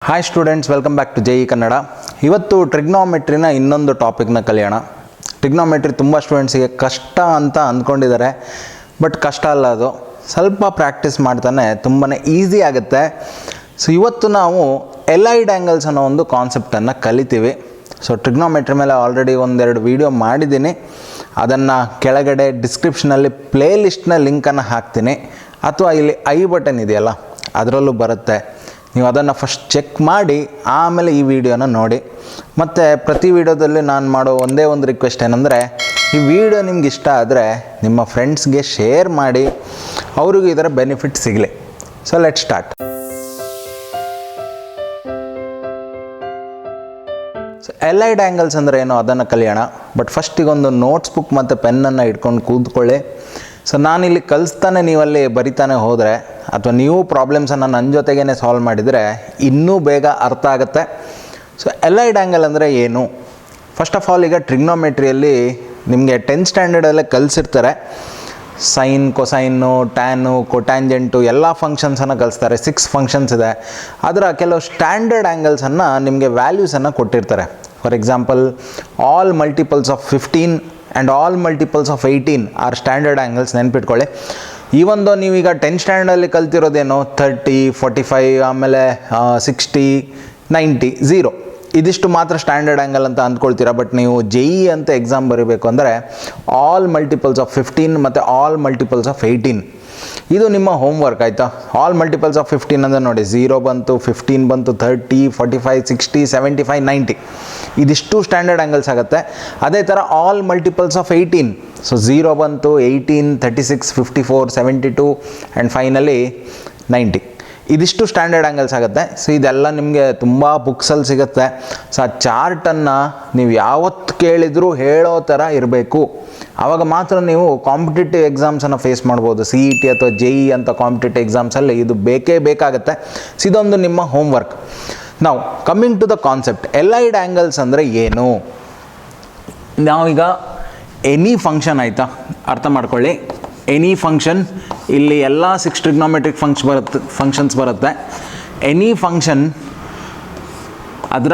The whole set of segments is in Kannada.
Hi students, welcome back to JEE Kannada. ಇವತ್ತು ಟ್ರಿಗ್ನೋಮೆಟ್ರಿನ ಇನ್ನೊಂದು ಟಾಪಿಕ್ನ ಕಲಿಯೋಣ. ಟ್ರಿಗ್ನೋಮೆಟ್ರಿ ತುಂಬ ಸ್ಟೂಡೆಂಟ್ಸಿಗೆ ಕಷ್ಟ ಅಂತ ಅಂದ್ಕೊಂಡಿದ್ದಾರೆ, ಬಟ್ ಕಷ್ಟ ಅಲ್ಲ, ಅದು ಸ್ವಲ್ಪ ಪ್ರಾಕ್ಟೀಸ್ ಮಾಡ್ತಾನೆ ತುಂಬಾ ಈಸಿ ಆಗುತ್ತೆ. ಸೊ ಇವತ್ತು ನಾವು ಎಲೈಡ್ ಆ್ಯಂಗಲ್ಸ್ ಅನ್ನೋ ಒಂದು ಕಾನ್ಸೆಪ್ಟನ್ನು ಕಲಿತೀವಿ. ಸೊ ಟ್ರಿಗ್ನೋಮೆಟ್ರಿ ಮೇಲೆ ಆಲ್ರೆಡಿ ಒಂದೆರಡು ವೀಡಿಯೋ ಮಾಡಿದ್ದೀನಿ, ಅದನ್ನು ಕೆಳಗಡೆ ಡಿಸ್ಕ್ರಿಪ್ಷನಲ್ಲಿ ಪ್ಲೇ ಲಿಸ್ಟ್ನ ಲಿಂಕನ್ನು ಹಾಕ್ತೀನಿ, ಅಥವಾ ಇಲ್ಲಿ ಐ ಬಟನ್ ಇದೆಯಲ್ಲ ಅದರಲ್ಲೂ ಬರುತ್ತೆ. ನೀವು ಅದನ್ನು ಫಸ್ಟ್ ಚೆಕ್ ಮಾಡಿ ಆಮೇಲೆ ಈ ವಿಡಿಯೋನ ನೋಡಿ. ಮತ್ತು ಪ್ರತಿ ವಿಡಿಯೋದಲ್ಲಿ ನಾನು ಮಾಡೋ ಒಂದೇ ಒಂದು ರಿಕ್ವೆಸ್ಟ್ ಏನಂದರೆ, ಈ ವಿಡಿಯೋ ನಿಮ್ಗೆ ಇಷ್ಟ ಆದರೆ ನಿಮ್ಮ ಫ್ರೆಂಡ್ಸ್ಗೆ ಶೇರ್ ಮಾಡಿ, ಅವ್ರಿಗೂ ಇದರ ಬೆನಿಫಿಟ್ ಸಿಗಲಿ. So let start. So allied angles ಅಂದರೆ ಏನು ಅದನ್ನು ಕಲಿಯೋಣ. ಬಟ್ ಫಸ್ಟಿಗೊಂದು ನೋಟ್ಸ್ ಬುಕ್ ಮತ್ತು ಪೆನ್ನನ್ನು ಇಟ್ಕೊಂಡು ಕೂತ್ಕೊಳ್ಳಿ. ಸೊ ನಾನಿಲ್ಲಿ ಕಲಿಸ್ತಾನೆ, ನೀವಲ್ಲಿ ಬರಿತಾನೆ ಹೋದರೆ, ಅಥವಾ ನೀವು ಪ್ರಾಬ್ಲಮ್ಸನ್ನು ನನ್ನ ಜೊತೆಗೇ ಸಾಲ್ವ್ ಮಾಡಿದರೆ ಇನ್ನೂ ಬೇಗ ಅರ್ಥ ಆಗುತ್ತೆ. ಸೊ ಎಲೈಡ್ ಆ್ಯಂಗಲ್ ಅಂದರೆ ಏನು? ಫಸ್ಟ್ ಆಫ್ ಆಲ್, ಈಗ ಟ್ರಿಗ್ನೋಮೆಟ್ರಿಯಲ್ಲಿ ನಿಮಗೆ 10th ಸ್ಟ್ಯಾಂಡರ್ಡಲ್ಲೇ ಕಲಿಸಿರ್ತಾರೆ. ಸೈನ್, ಕೊಸೈನು, ಟ್ಯಾನು, ಕೊಟ್ಯಾಂಜೆಂಟು ಎಲ್ಲ ಫಂಕ್ಷನ್ಸನ್ನು ಕಲಿಸ್ತಾರೆ. 6 ಫಂಕ್ಷನ್ಸ್ ಇದೆ. ಅದರ ಕೆಲವು ಸ್ಟ್ಯಾಂಡರ್ಡ್ ಆ್ಯಂಗಲ್ಸನ್ನು ನಿಮಗೆ ವ್ಯಾಲ್ಯೂಸನ್ನು ಕೊಟ್ಟಿರ್ತಾರೆ. For example, all multiples of 15 and all multiples of 18 are standard angles. ನೆನ್ಪಿಟ್ಕೊಳ್ಳಿ. ಈವೊಂದು ನೀವೀಗ 10th ಸ್ಟ್ಯಾಂಡರ್ಡಲ್ಲಿ ಕಲ್ತಿರೋದೇನು 30, 45, ಆಮೇಲೆ 60, 90, 0 ಇದಿಷ್ಟು ಮಾತ್ರ ಸ್ಟ್ಯಾಂಡರ್ಡ್ ಆ್ಯಂಗಲ್ ಅಂತ ಅಂದ್ಕೊಳ್ತೀರಾ. ಬಟ್ ನೀವು JEE ಅಂತ ಎಕ್ಸಾಮ್ ಬರೀಬೇಕು ಅಂದರೆ ಆಲ್ ಮಲ್ಟಿಪಲ್ಸ್ ಆಫ್ 15 ಮತ್ತು ಆಲ್ ಮಲ್ಟಿಪಲ್ಸ್ ಆಫ್ 18 ಇದು ನಿಮ್ಮ ಹೋಮ್ವರ್ಕ್, ಆಯಿತಾ? ಆಲ್ ಮಲ್ಟಿಪಲ್ಸ್ ಆಫ್ 15 ಅಂದರೆ ನೋಡಿ, 0 ಬಂತು, 15 ಬಂತು, 30, 45, 60, 75, 90 ಇದಿಷ್ಟು ಸ್ಟ್ಯಾಂಡರ್ಡ್ ಆ್ಯಂಗಲ್ಸ್ ಆಗುತ್ತೆ. ಅದೇ ಥರ ಆಲ್ ಮಲ್ಟಿಪಲ್ಸ್ ಆಫ್ 18, ಸೊ 0 ಬಂತು, 18, 36, 54, 72 ಆ್ಯಂಡ್ ಫೈನಲಿ 90 ಇದಿಷ್ಟು ಸ್ಟ್ಯಾಂಡರ್ಡ್ ಆ್ಯಂಗಲ್ಸ್ ಆಗುತ್ತೆ. ಸೊ ಇದೆಲ್ಲ ನಿಮಗೆ ತುಂಬ ಬುಕ್ಸಲ್ಲಿ ಸಿಗುತ್ತೆ. ಸೊ ಆ ಚಾರ್ಟನ್ನು ನೀವು ಯಾವತ್ತು ಕೇಳಿದರೂ ಹೇಳೋ ಥರ ಇರಬೇಕು. ಆವಾಗ ಮಾತ್ರ ನೀವು ಕಾಂಪಿಟೇಟಿವ್ ಎಕ್ಸಾಮ್ಸನ್ನು ಫೇಸ್ ಮಾಡ್ಬೋದು. CET ಅಥವಾ JEE ಅಂತ ಕಾಂಪಿಟೇಟಿವ್ ಎಕ್ಸಾಮ್ಸಲ್ಲಿ ಇದು ಬೇಕೇ ಬೇಕಾಗುತ್ತೆ. ಸೊ ಇದೊಂದು ನಿಮ್ಮ ಹೋಮ್ವರ್ಕ್. ನಾವು coming to the concept, allied angles ಅಂದರೆ ಏನು? ನಾವೀಗ ಎನಿ ಫಂಕ್ಷನ್, ಆಯಿತಾ, ಅರ್ಥ ಮಾಡ್ಕೊಳ್ಳಿ. ಎನಿ ಫಂಕ್ಷನ್, ಇಲ್ಲಿ ಎಲ್ಲ 6 ಟ್ರಿಗ್ನೋಮೆಟ್ರಿಕ್ ಫಂಕ್ಷನ್ಸ್ ಬರುತ್ತೆ. ಎನಿ ಫಂಕ್ಷನ್ ಅದರ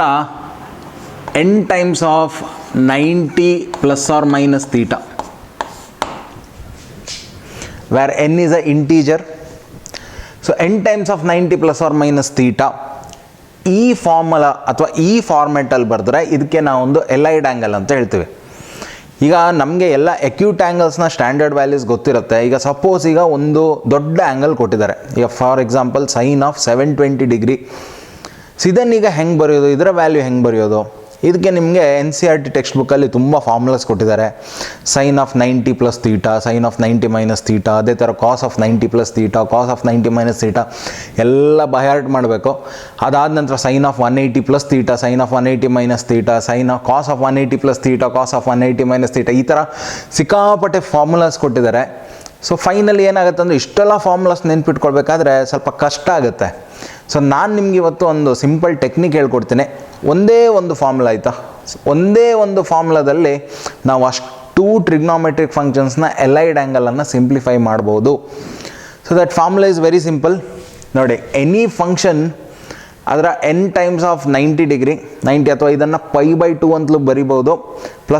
n times of 90 ± θ, where n is a integer. So n times of 90 ± θ. ಈ ಫಾರ್ಮುಲಾ ಅಥವಾ ಈ ಫಾರ್ಮೆಟಲ್ಲಿ ಬರೆದ್ರೆ ಇದಕ್ಕೆ ನಾವೊಂದು ಎಲೈಡ್ ಆ್ಯಂಗಲ್ ಅಂತ ಹೇಳ್ತೀವಿ. ಈಗ ನಮಗೆ ಎಲ್ಲ ಅಕ್ಯೂಟ್ ಆ್ಯಂಗಲ್ಸ್ನ ಸ್ಟ್ಯಾಂಡರ್ಡ್ ವ್ಯಾಲ್ಯೂಸ್ ಗೊತ್ತಿರುತ್ತೆ. ಈಗ ಸಪೋಸ್ ಈಗ ಒಂದು ದೊಡ್ಡ ಆ್ಯಂಗಲ್ ಕೊಟ್ಟಿದ್ದಾರೆ. ಈಗ for example sine of 720 degree. ಇದನ್ನೀಗ ಹೆಂಗೆ ಬರೆಯೋದು, ಇದರ ವ್ಯಾಲ್ಯೂ ಹೆಂಗೆ ಬರೆಯೋದು? ಇದಕ್ಕೆ ನಿಮಗೆ NCERT ಟೆಕ್ಸ್ಟ್ ಬುಕ್ಕಲ್ಲಿ ತುಂಬ ಫಾರ್ಮುಲಾಸ್ ಕೊಟ್ಟಿದ್ದಾರೆ. ಸೈನ್ ಆಫ್ 90 + θ, ಸೈನ್ ಆಫ್ 90 - θ, ಅದೇ ಥರ ಕಾಸ್ ಆಫ್ 90 + θ, ಕಾಸ್ ಆಫ್ 90 - θ ಎಲ್ಲ ಬೈಹಾರ್ಟ್ ಮಾಡಬೇಕು. ಅದಾದ ನಂತರ sine of 180 + θ, sine of 180 - θ, sine of cos of 180 + θ, cos of 180 - θ, ಈ ಥರ ಸಿಕ್ಕಾಪಟ್ಟೆ ಫಾರ್ಮುಲಾಸ್ ಕೊಟ್ಟಿದ್ದಾರೆ. ಸೊ ಫೈನಲಿ ಏನಾಗುತ್ತೆ ಅಂದರೆ, ಇಷ್ಟೆಲ್ಲ ಫಾರ್ಮುಲಾಸ್ ನೆನ್ಪಿಟ್ಕೊಳ್ಬೇಕಾದ್ರೆ ಸ್ವಲ್ಪ ಕಷ್ಟ ಆಗುತ್ತೆ. ಸೊ ನಾನು ನಿಮ್ಗೆ ಇವತ್ತು ಒಂದು ಸಿಂಪಲ್ ಟೆಕ್ನಿಕ್ ಹೇಳ್ಕೊಡ್ತೀನಿ. ಒಂದೇ ಒಂದು ಫಾರ್ಮುಲಾ, ಆಯಿತಾ? ಒಂದೇ ಒಂದು ಫಾರ್ಮುಲಾದಲ್ಲಿ ನಾವು ಅಷ್ಟು ಟ್ರಿಗ್ನೋಮೆಟ್ರಿಕ್ ಫಂಕ್ಷನ್ಸ್ನ ಎಲೈಡ್ ಆ್ಯಂಗಲನ್ನು ಸಿಂಪ್ಲಿಫೈ ಮಾಡ್ಬೋದು. So that formula is very simple. ನೋಡಿ, ಎನಿ ಫಂಕ್ಷನ್ ಅದರ n ಟೈಮ್ಸ್ ಆಫ್ 90 ಡಿಗ್ರಿ, 90, ಅಥವಾ ಇದನ್ನು π/2 ಅಂತಲೂ ಬರಿಬೋದು, ±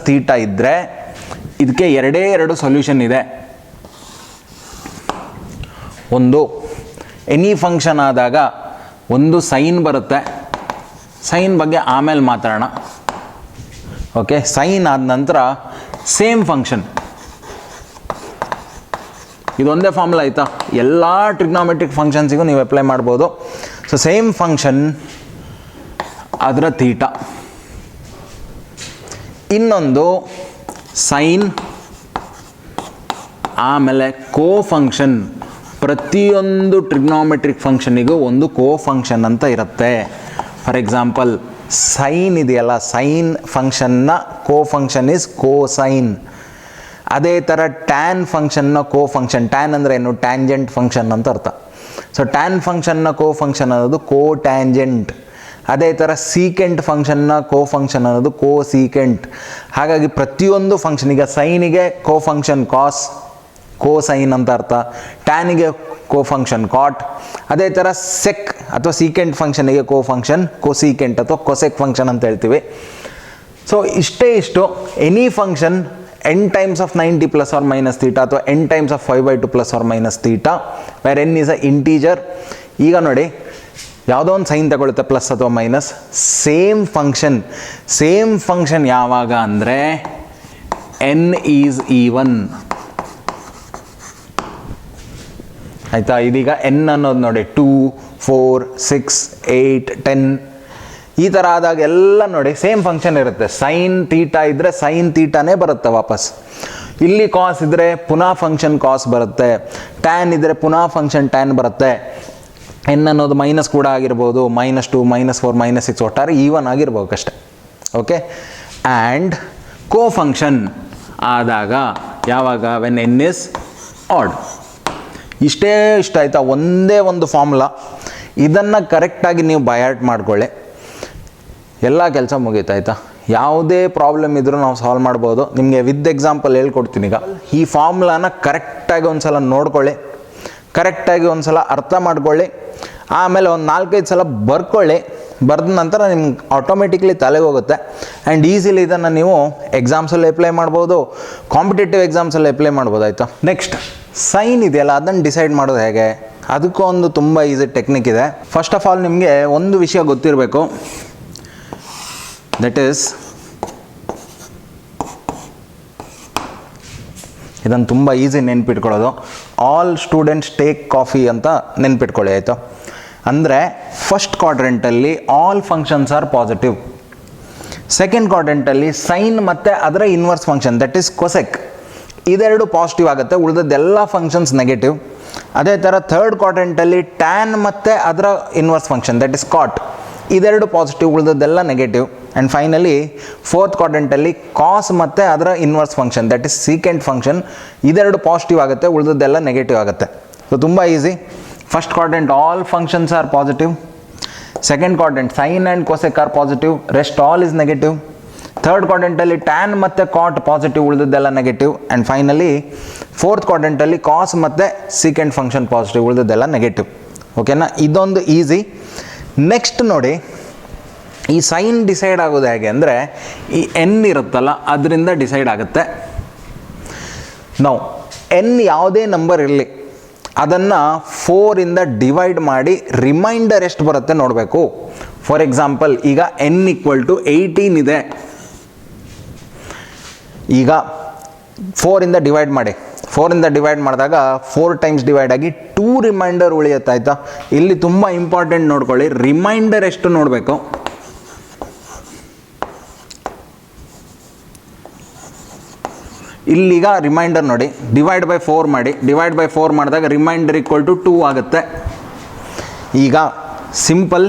θ ಇದ್ದರೆ ಇದಕ್ಕೆ ಎರಡು ಸೊಲ್ಯೂಷನ್ ಇದೆ. ಒಂದು, ಎನಿ ಫಂಕ್ಷನ್ ಆದಾಗ ಒಂದು ಸೈನ್ ಬರುತ್ತೆ. ಸೈನ್ ಬಗ್ಗೆ ಆಮೇಲೆ ಮಾತಾಡೋಣ, ಓಕೆ? ಸೈನ್ ಆದ ನಂತರ ಸೇಮ್ ಫಂಕ್ಷನ್, ಇದೊಂದೇ ಫಾರ್ಮುಲಾ, ಆಯಿತಾ? ಎಲ್ಲ ಟ್ರಿಗ್ನೋಮೆಟ್ರಿಕ್ ಫಂಕ್ಷನ್ಸಿಗೂ ನೀವು ಅಪ್ಲೈ ಮಾಡ್ಬೋದು. ಸೊ ಸೇಮ್ ಫಂಕ್ಷನ್ ಅದರ ಥೀಟ. ಇನ್ನೊಂದು ಸೈನ್, ಆಮೇಲೆ ಕೋ ಫಂಕ್ಷನ್. ಪ್ರತಿಯೊಂದು ಟ್ರಿಗ್ನೋಮೆಟ್ರಿಕ್ ಫಂಕ್ಷನಿಗೂ ಒಂದು ಕೋ ಫಂಕ್ಷನ್ ಅಂತ ಇರುತ್ತೆ. ಫಾರ್ ಎಕ್ಸಾಂಪಲ್, ಸೈನ್ ಇದೆಯಲ್ಲ, ಸೈನ್ ಫಂಕ್ಷನ್ನ ಕೋ ಫಂಕ್ಷನ್ ಇಸ್ ಕೋಸೈನ್. ಅದೇ ಥರ ಟ್ಯಾನ್ ಫಂಕ್ಷನ್ನ ಕೋ ಫಂಕ್ಷನ್, ಟ್ಯಾನ್ ಅಂದರೆ ಏನು? ಟ್ಯಾಂಜೆಂಟ್ ಫಂಕ್ಷನ್ ಅಂತ ಅರ್ಥ. ಸೊ ಟ್ಯಾನ್ ಫಂಕ್ಷನ್ನ ಕೋ ಫಂಕ್ಷನ್ ಅನ್ನೋದು ಕೋ ಟ್ಯಾಂಜೆಂಟ್. ಅದೇ ಥರ ಸೀಕೆಂಟ್ ಫಂಕ್ಷನ್ನ ಕೋ ಫಂಕ್ಷನ್ ಅನ್ನೋದು ಕೋ ಸೀಕೆಂಟ್. ಹಾಗಾಗಿ ಪ್ರತಿಯೊಂದು ಫಂಕ್ಷನ್, ಈಗ ಸೈನಿಗೆ ಕೋ ಫಂಕ್ಷನ್ ಕಾಸ್, ಕೋಸೈನ್ ಅಂತ ಅರ್ಥ. ಟ್ಯಾನಿಗೆ ಕೋಫಂಕ್ಷನ್ ಕಾಟ್. ಅದೇ ಥರ ಸೆಕ್ ಅಥವಾ ಸೀಕೆಂಟ್ ಫಂಕ್ಷನಿಗೆ ಕೋಫಂಕ್ಷನ್ ಕೊಸೀಕೆಂಟ್ ಅಥವಾ ಕೊಸೆಕ್ ಫಂಕ್ಷನ್ ಅಂತ ಹೇಳ್ತೀವಿ. ಸೊ ಇಷ್ಟು any function n times of 90 plus or minus theta ಅಥವಾ n times of 5/2 plus or minus theta where n is a integer. ಈಗ ನೋಡಿ ಯಾವುದೋ ಒಂದು ಸೈನ್ ತಗೊಳುತ್ತೆ ಪ್ಲಸ್ ಅಥವಾ ಮೈನಸ್. ಸೇಮ್ ಫಂಕ್ಷನ್ ಯಾವಾಗ ಅಂದರೆ n ಈಸ್ ಈವನ್. ಆಯಿತಾ? ಇದೀಗ n ಅನ್ನೋದು ನೋಡಿ 2, 4, 6, 8, 10 ಈ ಥರ ಆದಾಗ ಎಲ್ಲ ನೋಡಿ ಸೇಮ್ ಫಂಕ್ಷನ್ ಇರುತ್ತೆ. ಸೈನ್ ತೀಟಾ ಇದ್ದರೆ ಸೈನ್ ತೀಟಾನೇ ಬರುತ್ತೆ ವಾಪಸ್. ಇಲ್ಲಿ ಕಾಸ್ ಇದ್ದರೆ ಪುನಃ ಫಂಕ್ಷನ್ ಕಾಸ್ ಬರುತ್ತೆ. ಟ್ಯಾನ್ ಇದ್ದರೆ ಪುನಃ ಫಂಕ್ಷನ್ ಟ್ಯಾನ್ ಬರುತ್ತೆ. ಎನ್ ಅನ್ನೋದು ಮೈನಸ್ ಕೂಡ ಆಗಿರ್ಬೋದು, -2, -4, -6 ಒಟ್ಟಾರೆ ಈವನ್ ಆಗಿರ್ಬೇಕಷ್ಟೆ. ಓಕೆ. ಆ್ಯಂಡ್ ಕೋ ಫಂಕ್ಷನ್ ಆದಾಗ ಯಾವಾಗ ವೆನ್ n is ಆಡ್. ಇಷ್ಟ ಆಯಿತಾ? ಒಂದೇ ಒಂದು ಫಾರ್ಮುಲಾ. ಇದನ್ನು ಕರೆಕ್ಟಾಗಿ ನೀವು ಬಯಾಟ್ ಮಾಡ್ಕೊಳ್ಳಿ, ಎಲ್ಲ ಕೆಲಸ ಮುಗೀತಾಯ್ತಾ? ಯಾವುದೇ ಪ್ರಾಬ್ಲಮ್ ಇದ್ರೂ ನಾವು ಸಾಲ್ವ್ ಮಾಡ್ಬೋದು. ನಿಮಗೆ ವಿತ್ ಎಕ್ಸಾಂಪಲ್ ಹೇಳ್ಕೊಡ್ತೀನಿ. ಈಗ ಈ ಫಾರ್ಮುಲಾನ ಕರೆಕ್ಟಾಗಿ ಒಂದು ಸಲ ನೋಡ್ಕೊಳ್ಳಿ, ಕರೆಕ್ಟಾಗಿ ಒಂದು ಸಲ ಅರ್ಥ ಮಾಡ್ಕೊಳ್ಳಿ, ಆಮೇಲೆ ಒಂದು 4-5 ಸಲ ಬರ್ಕೊಳ್ಳಿ. ಬರೆದ ನಂತರ ನಿಮ್ಗೆ ಆಟೋಮೆಟಿಕ್ಲಿ ತಲೆಗೆ ಹೋಗುತ್ತೆ. ಆ್ಯಂಡ್ ಈಸಿಲಿ ಇದನ್ನು ನೀವು ಎಕ್ಸಾಮ್ಸಲ್ಲಿ ಅಪ್ಲೈ ಮಾಡ್ಬೋದು, ಕಾಂಪಿಟೇಟಿವ್ ಎಕ್ಸಾಮ್ಸಲ್ಲಿ ಅಪ್ಲೈ ಮಾಡ್ಬೋದು. ಆಯಿತಾ? ನೆಕ್ಸ್ಟ್ ಸೈನ್ ಇದೆಯಲ್ಲ, ಅದನ್ನು ಡಿಸೈಡ್ ಮಾಡೋದು ಹೇಗೆ? ಅದಕ್ಕೂ ಒಂದು ತುಂಬ ಈಸಿ ಟೆಕ್ನಿಕ್ ಇದೆ. ಫಸ್ಟ್ ಆಫ್ ಆಲ್ ನಿಮಗೆ ಒಂದು ವಿಷಯ ಗೊತ್ತಿರಬೇಕು. ದಟ್ ಈಸ್, ಇದನ್ನು ತುಂಬ ಈಸಿ ನೆನ್ಪಿಟ್ಕೊಳ್ಳೋದು. ಆಲ್ ಸ್ಟೂಡೆಂಟ್ಸ್ ಟೇಕ್ ಕಾಫಿ ಅಂತ ನೆನ್ಪಿಟ್ಕೊಳ್ಳಿ. ಆಯಿತಾ? ಅಂದರೆ ಫಸ್ಟ್ ಕ್ವಾಡ್ರೆಂಟಲ್ಲಿ all functions are positive. Second ಕ್ವಾಡ್ರೆಂಟಲ್ಲಿ ಸೈನ್ ಮತ್ತು ಅದರ inverse function that is cosec ಇದೆರಡು ಪಾಸಿಟಿವ್ ಆಗುತ್ತೆ, ಉಳಿದದ್ದೆಲ್ಲ ಫಂಕ್ಷನ್ಸ್ ನೆಗೆಟಿವ್. ಅದೇ ಥರ ಥರ್ಡ್ ಕ್ವಾಡ್ರೆಂಟಲ್ಲಿ ಟ್ಯಾನ್ ಮತ್ತು ಅದರ inverse function that is cot ಇದೆರಡು ಪಾಸಿಟಿವ್, ಉಳಿದದ್ದೆಲ್ಲ ನೆಗೆಟಿವ್. ಆ್ಯಂಡ್ ಫೈನಲಿ ಫೋರ್ತ್ ಕ್ವಾಡ್ರೆಂಟಲ್ಲಿ ಕಾಸ್ ಮತ್ತು ಅದರ inverse function that is secant function ಇದೆರಡು ಪಾಸಿಟಿವ್ ಆಗುತ್ತೆ, ಉಳಿದದ್ದೆಲ್ಲ ನೆಗೆಟಿವ್ ಆಗುತ್ತೆ. ಸೊ ತುಂಬ easy. First quadrant all functions are positive. Second quadrant sine and cosec are positive, rest all is negative. Third ಕ್ವಾಡ್ರೆಂಟಲ್ಲಿ ಟ್ಯಾನ್ ಮತ್ತು ಕಾಟ್ ಪಾಸಿಟಿವ್, ಉಳಿದದ್ದೆಲ್ಲ ನೆಗೆಟಿವ್. ಆ್ಯಂಡ್ ಫೈನಲಿ ಫೋರ್ತ್ ಕ್ವಾಡ್ರೆಂಟಲ್ಲಿ ಕಾಸ್ ಮತ್ತು ಸೀಕೆಂಟ್ ಫಂಕ್ಷನ್ ಪಾಸಿಟಿವ್, ಉಳಿದದ್ದೆಲ್ಲ ನೆಗೆಟಿವ್. ಓಕೆನಾ? ಇದೊಂದು ಈಸಿ. ನೆಕ್ಸ್ಟ್ ನೋಡಿ, ಈ ಸೈನ್ ಡಿಸೈಡ್ ಆಗೋದು ಹೇಗೆ ಅಂದರೆ ಈ ಎನ್ ಇರುತ್ತಲ್ಲ ಅದರಿಂದ ಡಿಸೈಡ್ ಆಗುತ್ತೆ. ನಾವು ಎನ್ ಯಾವುದೇ ನಂಬರ್ ಇರಲಿ ಅದನ್ನು 4ಇಂದ ಡಿವೈಡ್ ಮಾಡಿ ರಿಮೈಂಡರ್ ಎಷ್ಟು ಬರುತ್ತೆ ನೋಡಬೇಕು. ಫಾರ್ ಎಕ್ಸಾಂಪಲ್ ಈಗ n = 18 ಇದೆ. ಈಗ 4ಇಂದ ಡಿವೈಡ್ ಮಾಡಿ, 4ಇಂದ ಡಿವೈಡ್ ಮಾಡಿದಾಗ 4 ಟೈಮ್ಸ್ ಡಿವೈಡ್ ಆಗಿ 2 ರಿಮೈಂಡರ್ ಉಳಿಯುತ್ತೆ. ಆಯಿತಾ? ಇಲ್ಲಿ ತುಂಬ ಇಂಪಾರ್ಟೆಂಟ್ ನೋಡ್ಕೊಳ್ಳಿ, ರಿಮೈಂಡರ್ ಎಷ್ಟು ನೋಡಬೇಕು. ಇಲ್ಲಿಗ ರಿಮೈಂಡರ್ ನೋಡಿ, ಡಿವೈಡ್ ಬೈ 4 ಮಾಡಿ, ಡಿವೈಡ್ ಬೈ 4 ಮಾಡಿದಾಗ ರಿಮೈಂಡರ್ = 2 ಆಗುತ್ತೆ. ಈಗ ಸಿಂಪಲ್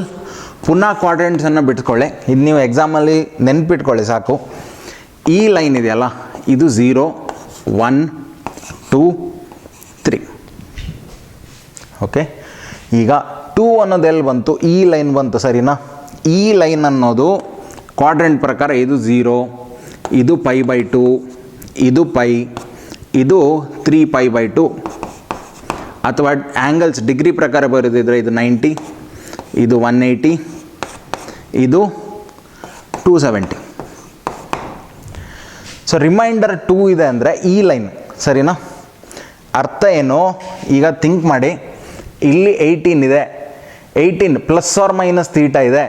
ಪುನಃ ಕ್ವಾಡ್ರೆಂಟ್ಸನ್ನು ಬಿಟ್ಕೊಳ್ಳಿ. ಇದು ನೀವು ಎಕ್ಸಾಮಲ್ಲಿ ನೆನ್ಪಿಟ್ಕೊಳ್ಳಿ ಸಾಕು. ಈ ಲೈನ್ ಇದೆಯಲ್ಲ ಇದು 0, 1, 2, 3. ಓಕೆ. ಈಗ 2 ಅನ್ನೋದು ಎಲ್ಲಿ ಬಂತು? ಈ ಲೈನ್ ಬಂತು, ಸರಿನಾ? ಈ ಲೈನ್ ಅನ್ನೋದು ಕ್ವಾಡ್ರೆಂಟ್ ಪ್ರಕಾರ ಇದು 0, ಇದು π/2, ಇದು π, ಇದು 3π/2. ಅಥವಾ ಆ್ಯಂಗಲ್ಸ್ ಡಿಗ್ರಿ ಪ್ರಕಾರ ಬರೋದಿದ್ರೆ ಇದು 90, ಇದು 180, ಇದು 270. ಸೊ ರಿಮೈಂಡರ್ 2 ಇದೆ ಅಂದರೆ ಈ ಲೈನ್, ಸರಿನಾ? ಅರ್ಥ ಏನು? ಈಗ ಥಿಂಕ್ ಮಾಡಿ, ಇಲ್ಲಿ 18 ಇದೆ, 18 ಪ್ಲಸ್ ಆರ್ ಮೈನಸ್ ತೀಟಾ ಇದೆ.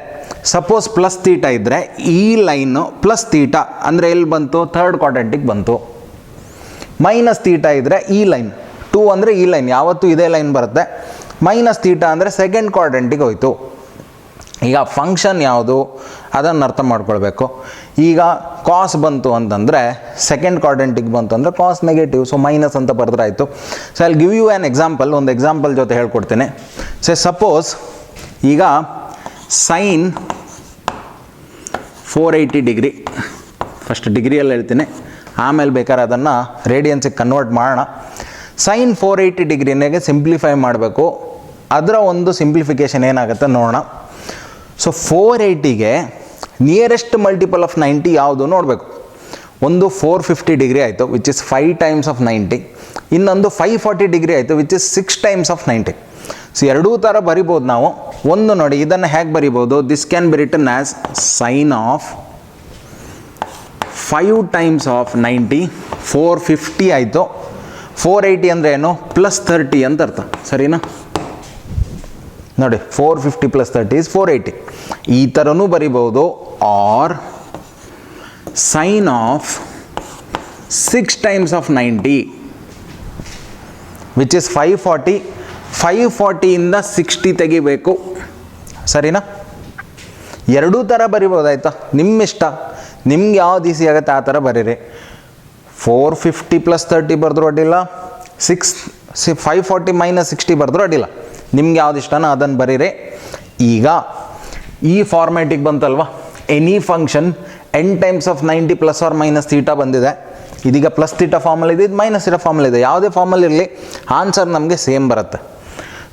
ಸಪೋಸ್ ಪ್ಲಸ್ ತೀಟಾ ಇದ್ದರೆ ಈ ಲೈನು ಪ್ಲಸ್ ತೀಟಾ ಅಂದರೆ ಎಲ್ಲಿ ಬಂತು? ಥರ್ಡ್ ಕ್ವಾಡ್ರೆಂಟಿಗೆ ಬಂತು. ಮೈನಸ್ ತೀಟಾ ಇದ್ದರೆ ಈ ಲೈನ್ 2 ಅಂದರೆ ಈ ಲೈನ್ ಯಾವತ್ತೂ ಇದೇ ಲೈನ್ ಬರುತ್ತೆ. ಮೈನಸ್ ತೀಟಾ ಅಂದರೆ ಸೆಕೆಂಡ್ ಕ್ವಾಡ್ರೆಂಟಿಗೆ ಹೋಯಿತು. ಈಗ ಫಂಕ್ಷನ್ ಯಾವುದು ಅದನ್ನು ಅರ್ಥ ಮಾಡ್ಕೊಳ್ಬೇಕು. ಈಗ ಕಾಸ್ ಬಂತು ಅಂತಂದರೆ ಸೆಕೆಂಡ್ ಕ್ವಾಡ್ರೆಂಟಿಗೆ ಬಂತು ಅಂದರೆ ಕಾಸ್ ನೆಗೆಟಿವ್, ಸೊ ಮೈನಸ್ ಅಂತ ಬರೆದ್ರೆ ಆಯಿತು. So I will give you an example. ಒಂದು ಎಕ್ಸಾಂಪಲ್ ಜೊತೆ ಹೇಳ್ಕೊಡ್ತೀನಿ. ಸೊ ಸಪೋಸ್ ಈಗ ಸೈನ್ 480 ಡಿಗ್ರಿ, ಫಸ್ಟ್ ಡಿಗ್ರಿಯಲ್ಲಿ ಹೇಳ್ತೀನಿ, ಆಮೇಲೆ ಬೇಕಾದ್ರೆ ಅದನ್ನು ರೇಡಿಯನ್ಸಿಗೆ ಕನ್ವರ್ಟ್ ಮಾಡೋಣ. ಸೈನ್ 480 ಡಿಗ್ರಿನಾಗೆ ಸಿಂಪ್ಲಿಫೈ ಮಾಡಬೇಕು. ಅದರ ಒಂದು ಸಿಂಪ್ಲಿಫಿಕೇಷನ್ ಏನಾಗುತ್ತೆ ನೋಡೋಣ. ಸೊ 480ಗೆ ನಿಯರೆಸ್ಟ್ ಮಲ್ಟಿಪಲ್ ಆಫ್ 90 ಯಾವುದು ನೋಡಬೇಕು. ಒಂದು 450 ಡಿಗ್ರಿ ಆಯಿತು, ವಿಚ್ ಇಸ್ 5 ಟೈಮ್ಸ್ ಆಫ್ 90. ಇನ್ನೊಂದು 540 ಡಿಗ್ರಿ ಆಯಿತು, which is 6 times of 90. So ಎರಡೂ ಥರ ಬರಿಬೋದು ನಾವು. ಒಂದು ನೋಡಿ, ಇದನ್ನು ಹೇಗೆ ಬರಿಬೋದು? This can be written as sine of 5 times of 90, 450 ಆಯಿತು. 480 ಅಂದರೆ ಏನು? +30 ಅಂತ ಅರ್ಥ, ಸರಿನಾ? ನೋಡಿ, 450 + 30 is 480. ಈ ಥರನೂ ಬರಿಬೋದು. Or sine of 6 times of 90, which is 540. 540ಇಂದ 60 ತೆಗಿಬೇಕು, ಸರಿನಾ? ಎರಡೂ ಥರ ಬರಿಬೋದಾಯ್ತಾ, ನಿಮ್ಮ ಇಷ್ಟ. ನಿಮ್ಗೆ ಯಾವ್ದು ಈಸಿ ಆಗುತ್ತೆ ಆ ಥರ ಬರೀರಿ. 450 + 30 ಬರೆದ್ರು ಅಡ್ಡಿಲ್ಲ, 540 - 60 ಬರೆದ್ರು ಅಡ್ಡಿಲ್ಲ. ನಿಮ್ಗೆ ಯಾವ್ದು ಇಷ್ಟನೋ ಅದನ್ನು ಬರೀರಿ. ಈಗ ಈ ಫಾರ್ಮ್ಯಾಟಿಗೆ ಬಂತಲ್ವ, any function n times of 90 ± θ ಬಂದಿದೆ. ಇದೀಗ +θ ಫಾರ್ಮಲ್ ಇದೆ, ಇದು -θ ಫಾರ್ಮಲ್ ಇದೆ. ಯಾವುದೇ ಫಾರ್ಮಲ್ ಇರಲಿ ಆನ್ಸರ್ ನಮಗೆ ಸೇಮ್ ಬರುತ್ತೆ.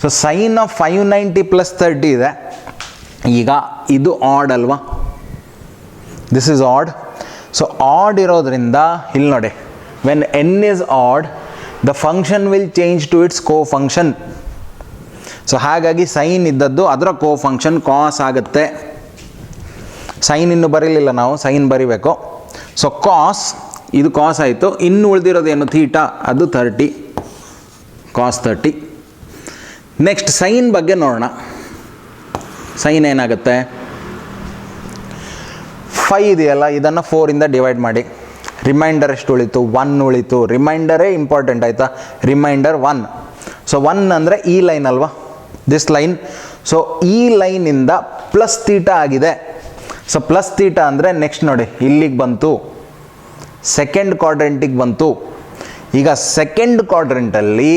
ಸೊ ಸೈನ್ ಆಫ್ 590 + 30 ಇದೆ. ಈಗ ಇದು ಆಡ್ ಅಲ್ವಾ, this is odd. So odd ಇರೋದ್ರಿಂದ ಇಲ್ಲಿ ನೋಡಿ, when n is odd the function will change to its co function. So ಹಾಗಾಗಿ ಸೈನ್ ಇದ್ದದ್ದು ಅದರ ಕೋ ಫಂಕ್ಷನ್ ಕಾಸ್ ಆಗುತ್ತೆ. ಸೈನ್ ಇನ್ನೂ ಬರೀಲಿಲ್ಲ ನಾವು, ಸೈನ್ ಬರಿಬೇಕು. ಸೊ ಕಾಸ್, ಇದು ಕಾಸ್ ಆಯಿತು. ಇನ್ನು ಉಳಿದಿರೋದೇನು? ಥೀಟಾ, ಅದು 30, ಕಾಸ್ 30. ನೆಕ್ಸ್ಟ್ ಸೈನ್ ಬಗ್ಗೆ ನೋಡೋಣ. ಸೈನ್ ಏನಾಗುತ್ತೆ? 5 ಇದೆಯಲ್ಲ, ಇದನ್ನು 4ಇಂದ ಡಿವೈಡ್ ಮಾಡಿ. ರಿಮೈಂಡರ್ ಎಷ್ಟು ಉಳಿತು? 1 ಉಳಿತು. ರಿಮೈಂಡರೇ ಇಂಪಾರ್ಟೆಂಟ್ ಆಯಿತಾ? ರಿಮೈಂಡರ್ 1. ಸೊ 1 ಅಂದರೆ ಈ ಲೈನ್ ಅಲ್ವಾ, ದಿಸ್ ಲೈನ್. ಸೊ ಈ ಲೈನಿಂದ +θ ಆಗಿದೆ. ಸೊ +θ ಅಂದರೆ ನೆಕ್ಸ್ಟ್ ನೋಡಿ, ಇಲ್ಲಿಗೆ ಬಂತು, ಸೆಕೆಂಡ್ ಕ್ವಾಡ್ರೆಂಟಿಗೆ ಬಂತು. ಈಗ ಸೆಕೆಂಡ್ ಕ್ವಾಡ್ರೆಂಟಲ್ಲಿ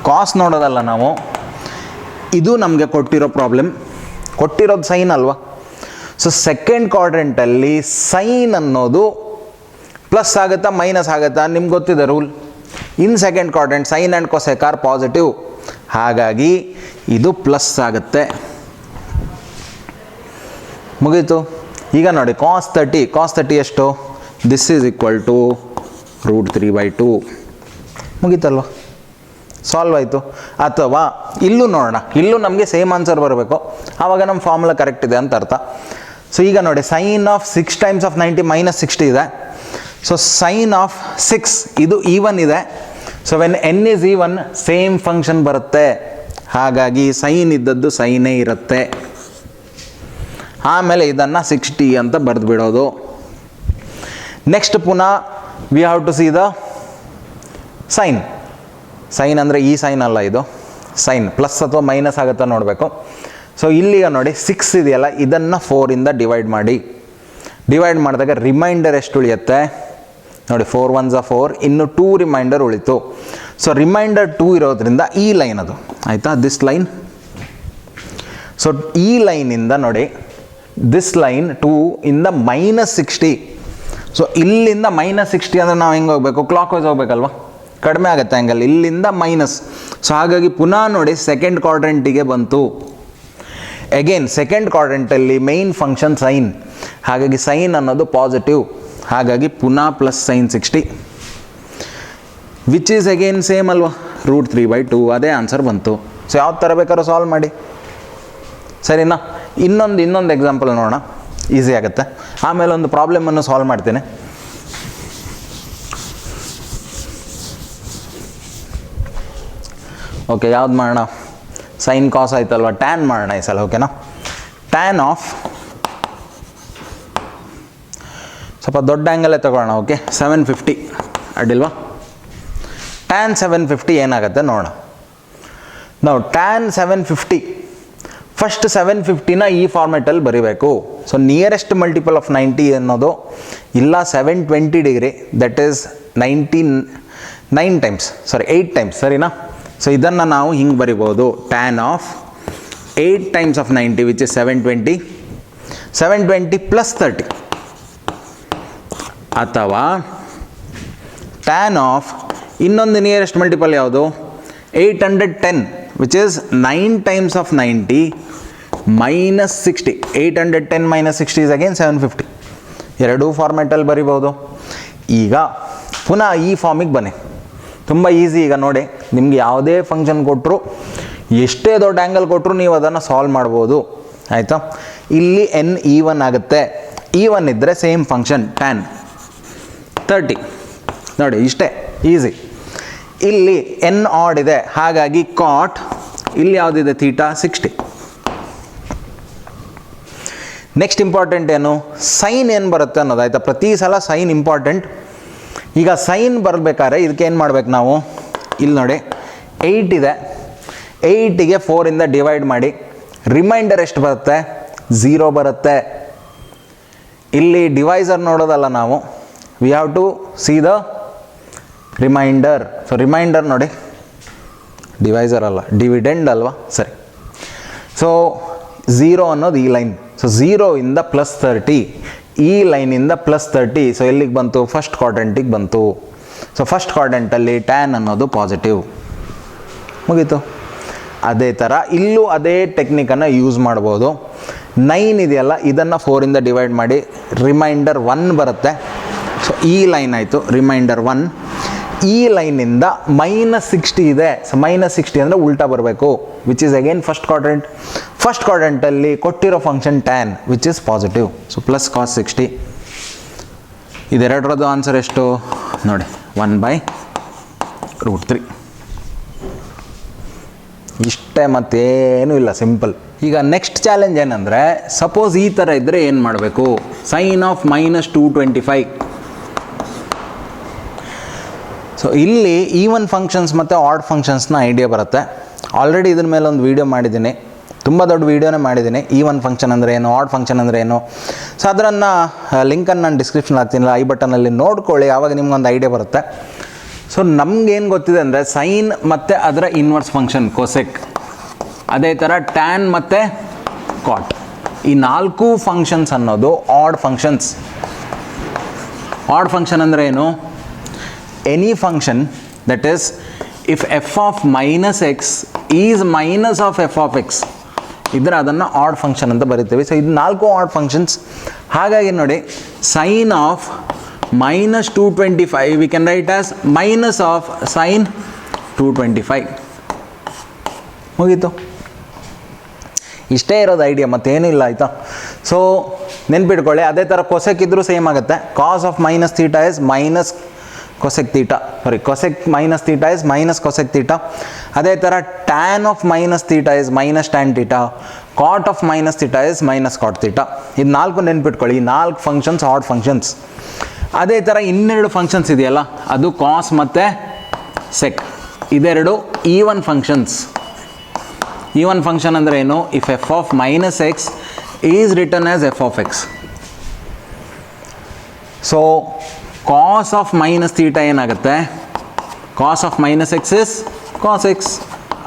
ಕಾಸ್ ನೋಡೋದಲ್ಲ ನಾವು, ಇದು ನಮಗೆ ಕೊಟ್ಟಿರೋ ಪ್ರಾಬ್ಲಮ್, ಕೊಟ್ಟಿರೋದು ಸೈನ್ ಅಲ್ವಾ. ಸೊ ಸೆಕೆಂಡ್ ಕ್ವಾಡ್ರೆಂಟಲ್ಲಿ ಸೈನ್ ಅನ್ನೋದು ಪ್ಲಸ್ ಆಗುತ್ತಾ ಮೈನಸ್ ಆಗುತ್ತಾ ನಿಮ್ಗೆ ಗೊತ್ತಿದೆ rule. In second quadrant sine and cosec are positive, ಹಾಗಾಗಿ ಇದು ಪ್ಲಸ್ ಆಗುತ್ತೆ. ಮುಗೀತು. ಈಗ ನೋಡಿ, ಕಾಸ್ 30 ಎಷ್ಟು? This is equal to √3/2. ಮುಗೀತಲ್ವ, ಸಾಲ್ವ್ ಆಯಿತು. ಅಥವಾ ಇಲ್ಲೂ ನೋಡೋಣ, ಇಲ್ಲೂ ನಮಗೆ ಸೇಮ್ ಆನ್ಸರ್ ಬರಬೇಕು, ಆವಾಗ ನಮ್ಮ ಫಾರ್ಮುಲಾ ಕರೆಕ್ಟ್ ಇದೆ ಅಂತ ಅರ್ಥ. ಸೊ ಈಗ ನೋಡಿ, ಸೈನ್ ಆಫ್ 6 ಟೈಮ್ಸ್ ಆಫ್ 90 -60 ಇದೆ. ಸೊ ಸೈನ್ ಆಫ್ 6 ಇದು ಈವನ್ ಇದೆ. So when n is even same function ಬರುತ್ತೆ, ಹಾಗಾಗಿ ಸೈನ್ ಇದ್ದದ್ದು ಸೈನೇ ಇರುತ್ತೆ. ಆಮೇಲೆ ಇದನ್ನು 60 ಅಂತ ಬರೆದು ಬಿಡೋದು. ನೆಕ್ಸ್ಟ್ ಪುನಃ we have to see the sine. Sine ಅಂದರೆ ಈ ಸೈನ್ ಅಲ್ಲ, ಇದು ಸೈನ್ ಪ್ಲಸ್ ಅಥವಾ ಮೈನಸ್ ಆಗುತ್ತಾ ನೋಡಬೇಕು. ಸೊ ಇಲ್ಲಿಗ ನೋಡಿ 6 ಇದೆಯಲ್ಲ, ಇದನ್ನು 4ಇಂದ ಡಿವೈಡ್ ಮಾಡಿ. ಡಿವೈಡ್ ಮಾಡಿದಾಗ ರಿಮೈಂಡರ್ ಎಷ್ಟು ಉಳಿಯುತ್ತೆ ನೋಡಿ, 4 1s 4, ಇನ್ನು 2 ರಿಮೈಂಡರ್ ಉಳಿತು. ಸೊ ರಿಮೈಂಡರ್ 2 ಇರೋದ್ರಿಂದ ಈ ಲೈನ್ ಅದು ಆಯಿತಾ, ದಿಸ್ ಲೈನ್. ಸೊ ಈ ಲೈನಿಂದ ನೋಡಿ, ದಿಸ್ ಲೈನ್ 2 ಇಂದ -60. ಸೊ ಇಲ್ಲಿಂದ -60 ಅಂದರೆ ನಾವು ಹೆಂಗೆ ಹೋಗಬೇಕು? ಕ್ಲಾಕ್ ವೈಸ್ ಹೋಗ್ಬೇಕಲ್ವ, ಕಡಿಮೆ ಆಗುತ್ತೆ ಆ್ಯಂಗಲ್, ಇಲ್ಲಿಂದ ಮೈನಸ್. ಸೊ ಹಾಗಾಗಿ ಪುನಃ ನೋಡಿ ಸೆಕೆಂಡ್ ಕ್ವಾಡ್ರೆಂಟಿಗೆ ಬಂತು. ಅಗೇನ್ ಸೆಕೆಂಡ್ ಕ್ವಾಡ್ರೆಂಟಲ್ಲಿ ಮೇನ್ ಫಂಕ್ಷನ್ ಸೈನ್, ಹಾಗಾಗಿ ಸೈನ್ ಅನ್ನೋದು ಪಾಸಿಟಿವ್, ಹಾಗಾಗಿ ಪುನಃ plus sine 60, which is again same ಅಲ್ವಾ, √3/2. ಅದೇ ಆನ್ಸರ್ ಬಂತು. ಸೊ ಯಾವ ಥರ ಬೇಕಾದ್ರೂ ಸಾಲ್ವ್ ಮಾಡಿ, ಸರಿನಾ? ಇನ್ನೊಂದು ಎಕ್ಸಾಂಪಲ್ ನೋಡೋಣ, ಈಸಿ ಆಗುತ್ತೆ. ಆಮೇಲೆ ಒಂದು ಪ್ರಾಬ್ಲಮನ್ನು ಸಾಲ್ವ್ ಮಾಡ್ತೀನಿ. ಓಕೆ, ಯಾವ್ದು ಮಾಡೋಣ? ಸೈನ್ ಕಾಸ್ ಆಯ್ತಲ್ವ, ಟ್ಯಾನ್ ಮಾಡೋಣ ಈ ಸಲ, ಓಕೆನಾ? ಟ್ಯಾನ್ ಆಫ್ ಸ್ವಲ್ಪ ದೊಡ್ಡ ಆ್ಯಂಗಲೇ ತಗೊಳ್ಳೋಣ. ಓಕೆ, 750 ಅಡ್ಡಿಲ್ವಾ? ಟ್ಯಾನ್ 750 ಏನಾಗುತ್ತೆ ನೋಡೋಣ. ನಾವು ಟ್ಯಾನ್ 750, ಫಸ್ಟ್ 750ನ ಈ ಫಾರ್ಮೆಟಲ್ಲಿ ಬರೀಬೇಕು. ಸೊ ನಿಯರೆಸ್ಟ್ ಮಲ್ಟಿಪಲ್ ಆಫ್ 90 ಅನ್ನೋದು ಇಲ್ಲ 720 ಡಿಗ್ರಿ, ದಟ್ ಈಸ್ 8 ಟೈಮ್ಸ್, ಸರಿನಾ? ಸೊ ಇದನ್ನು ನಾವು ಹಿಂಗೆ ಬರಿಬೋದು, tan of 8 times of 90 which is 720 + 30, ಅಥವಾ ಟ್ಯಾನ್ ಆಫ್ ಇನ್ನೊಂದು ನಿಯರೆಸ್ಟ್ ಮಲ್ಟಿಪಲ್ ಯಾವುದು? 810 which is 9 times of 90 -60. 810 -60 is again 750. ಎರಡೂ ಫಾರ್ಮೆಟಲ್ಲಿ ಬರಿಬೋದು. ಈಗ ಪುನಃ ಈ ಫಾರ್ಮಿಗೆ ಬನ್ನಿ. ತುಂಬ ಈಸಿ. ಈಗ ನೋಡಿ, ನಿಮ್ಗೆ ಯಾವುದೇ ಫಂಕ್ಷನ್ ಕೊಟ್ಟರು, ಎಷ್ಟೇ ದೊಡ್ಡ ಆ್ಯಂಗಲ್ ಕೊಟ್ಟರು ನೀವು ಅದನ್ನು ಸಾಲ್ವ್ ಮಾಡ್ಬೋದು. ಆಯಿತಾ? ಇಲ್ಲಿ ಎನ್ ಈವನ್ ಆಗುತ್ತೆ. ಈವನ್ ಇದ್ದರೆ ಸೇಮ್ ಫಂಕ್ಷನ್ tan 30. ನೋಡಿ, ಇಷ್ಟೇ ಈಸಿ. ಇಲ್ಲಿ ಎನ್ ಆಡ್ ಇದೆ, ಹಾಗಾಗಿ ಕಾಟ್, ಇಲ್ಲಿ ಯಾವುದಿದೆ ಥೀಟಾ 60. ನೆಕ್ಸ್ಟ್ ಇಂಪಾರ್ಟೆಂಟ್ ಏನು, ಸೈನ್ ಏನು ಬರುತ್ತೆ ಅನ್ನೋದು. ಆಯಿತಾ? ಪ್ರತಿ ಸಲ ಸೈನ್ ಇಂಪಾರ್ಟೆಂಟ್. ಈಗ ಸೈನ್ ಬರಬೇಕಾದ್ರೆ ಇದಕ್ಕೆ ಏನು ಮಾಡ್ಬೇಕು ನಾವು, ಇಲ್ಲಿ ನೋಡಿ 8 ಇದೆ, 8ಗೆ 4ಇಂದ ಡಿವೈಡ್ ಮಾಡಿ, ರಿಮೈಂಡರ್ ಎಷ್ಟು ಬರುತ್ತೆ, 0 ಬರುತ್ತೆ. ಇಲ್ಲಿ ಡಿವೈಸರ್ ನೋಡೋದಲ್ಲ ನಾವು, we have to see the remainder. So remainder ನೋಡಿ, ಡಿವೈಸರ್ ಅಲ್ಲ, ಡಿವಿಡೆಂಡ್ ಅಲ್ವಾ, ಸರಿ. ಸೊ 0 ಅನ್ನೋದು ಈ ಲೈನ್. ಸೊ 0ಇಂದ +30, ಈ ಲೈನಿಂದ +30. ಸೊ ಎಲ್ಲಿಗೆ ಬಂತು, ಫಸ್ಟ್ ಕ್ವಾಡ್ರೆಂಟಿಗೆ ಬಂತು. ಸೊ ಫಸ್ಟ್ ಕ್ವಾಡ್ರೆಂಟಲ್ಲಿ ಟ್ಯಾನ್ ಅನ್ನೋದು ಪಾಸಿಟಿವ್. ಮುಗೀತು. ಅದೇ ಥರ ಇಲ್ಲೂ ಅದೇ ಟೆಕ್ನಿಕನ್ನು ಯೂಸ್ ಮಾಡ್ಬೋದು. 9 ಇದೆಯಲ್ಲ, ಇದನ್ನು 4ಇಂದ ಡಿವೈಡ್ ಮಾಡಿ, ರಿಮೈಂಡರ್ 1 ಬರುತ್ತೆ. ಸೊ ಈ ಲೈನ್ ಆಯಿತು ರಿಮೈಂಡರ್ 1. ಈ ಲೈನಿಂದ -60 ಇದೆ. ಸೊ -60 ಅಂದರೆ ಉಲ್ಟಾ ಬರಬೇಕು, which is again first quadrant. First ಕ್ವಾಡ್ರೆಂಟಲ್ಲಿ ಕೊಟ್ಟಿರೋ function tan which is positive. So plus cos 60. ಇದೆರಡರದ್ದು ಆನ್ಸರ್ ಎಷ್ಟು ನೋಡಿ, 1/√3. ಇಷ್ಟೇ, ಮತ್ತೇನೂ ಇಲ್ಲ, ಸಿಂಪಲ್. ಈಗ ನೆಕ್ಸ್ಟ್ ಚಾಲೆಂಜ್ ಏನಂದರೆ, ಸಪೋಸ್ ಈ ಥರ ಇದ್ದರೆ ಏನು ಮಾಡಬೇಕು, ಸೈನ್ ಆಫ್ -225. ಸೊ ಇಲ್ಲಿ ಈವನ್ ಫಂಕ್ಷನ್ಸ್ ಮತ್ತು ಆಡ್ ಫಂಕ್ಷನ್ಸ್ನ ಐಡಿಯಾ ಬರುತ್ತೆ. ಆಲ್ರೆಡಿ ಇದ್ರ ಮೇಲೆ ಒಂದು ವೀಡಿಯೋ ಮಾಡಿದ್ದೀನಿ, ತುಂಬ ದೊಡ್ಡ ವೀಡಿಯೋನೇ ಮಾಡಿದ್ದೀನಿ. ಈವನ್ ಫಂಕ್ಷನ್ ಅಂದರೆ ಏನು, ಆಡ್ ಫಂಕ್ಷನ್ ಅಂದರೆ ಏನು. ಸೊ ಅದನ್ನು ಲಿಂಕನ್ನು ನಾನು ಡಿಸ್ಕ್ರಿಪ್ಷನ್ ಹಾಕ್ತೀನಿ, ಐ ಬಟನಲ್ಲಿ ನೋಡ್ಕೊಳ್ಳಿ, ಆವಾಗ ನಿಮ್ಗೊಂದು ಐಡಿಯಾ ಬರುತ್ತೆ. ಸೊ ನಮಗೇನು ಗೊತ್ತಿದೆ ಅಂದರೆ, ಸೈನ್ ಮತ್ತು ಅದರ ಇನ್ವರ್ಸ್ ಫಂಕ್ಷನ್ ಕೊಸೆಕ್, ಅದೇ ಥರ ಟ್ಯಾನ್ ಮತ್ತು ಕಾಟ್, ಈ 4 ಫಂಕ್ಷನ್ಸ್ ಅನ್ನೋದು ಆಡ್ ಫಂಕ್ಷನ್ಸ್. ಆಡ್ ಫಂಕ್ಷನ್ ಅಂದರೆ ಏನು, any function that is if f of -x is minus of f of x ಇದ್ರೆ ಅದನ್ನು ಆಡ್ ಫಂಕ್ಷನ್ ಅಂತ ಬರಿತೀವಿ. ಸೊ ಇದು 4 ಆಡ್ ಫಂಕ್ಷನ್ಸ್. ಹಾಗಾಗಿ ನೋಡಿ, sine of -225 we can write as minus of sine 225. ಮುಗೀತು. ಇಷ್ಟೇ ಇರೋದು ಐಡಿಯಾ, ಮತ್ತೇನೂ ಇಲ್ಲ. ಆಯಿತಾ? ಸೊ ನೆನ್ಪಿಟ್ಕೊಳ್ಳಿ, ಅದೇ ಥರ ಕೊಸೆಕ್ ಇದ್ದರೂ ಸೇಮ್ ಆಗುತ್ತೆ. Cos of -θ is minus cosec theta, sorry cosec -θ is minus cosec theta. ಅದೇ ಥರ tan of -θ is minus tan theta. Cot of -θ is minus cot theta. ಇದು 4 ನೆನ್ಪಿಟ್ಕೊಳ್ಳಿ, ಈ 4 ಫಂಕ್ಷನ್ಸ್ ಆಡ್ ಫಂಕ್ಷನ್ಸ್. ಅದೇ ಥರ ಇನ್ನೆರಡು ಫಂಕ್ಷನ್ಸ್ ಇದೆಯಲ್ಲ, ಅದು ಕಾಸ್ ಮತ್ತು ಸೆಕ್, ಇದೆರಡು ಈವನ್ ಫಂಕ್ಷನ್ಸ್. ಈವನ್ ಫಂಕ್ಷನ್ ಅಂದರೆ ಏನು, if f of -x is return as f of x. So cos of -θ ಏನಾಗುತ್ತೆ, cos of -x is cos x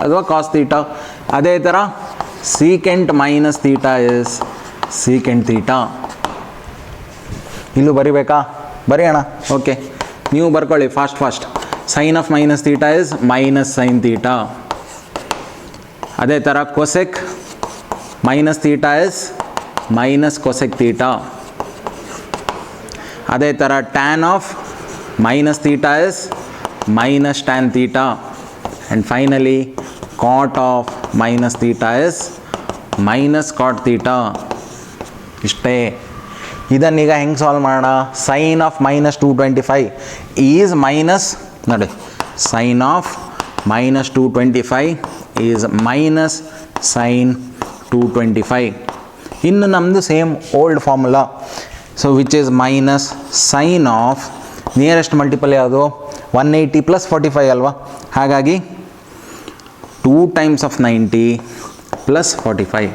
ಅಥವಾ ಕಾಸ್ ಥೀಟಾ. ಅದೇ ಥರ ಸೀಕೆಂಟ್ -θ ಇಸ್ ಸೀಕೆಂಟ್ ಥೀಟಾ. ಇಲ್ಲೂ ಬರಿಬೇಕಾ, ಬರೆಯೋಣ. ಓಕೆ, ನೀವು ಬರ್ಕೊಳ್ಳಿ fast. Sine of -θ is minus sine theta. ಅದೇ ಥರ cosec -θ is minus cosec theta. ಅದೇ ಥರ tan of -θ is minus tan theta. And finally cot of -θ is minus cot theta. ಇಷ್ಟೇ. ಇದನ್ನೀಗ ಹೆಂಗೆ ಸಾಲ್ವ್ ಮಾಡೋಣ, ಸೈನ್ ಆಫ್ -225 ಈಸ್ ಮೈನಸ್, ನೋಡಿ sine of -225 is minus sine 225. ಇನ್ನು ನಮ್ಮದು same old formula. So which is minus sine of nearest multiple ಯಾವುದು, 180 + 45 ಅಲ್ವಾ, ಹಾಗಾಗಿ 2 times of 90 + 45.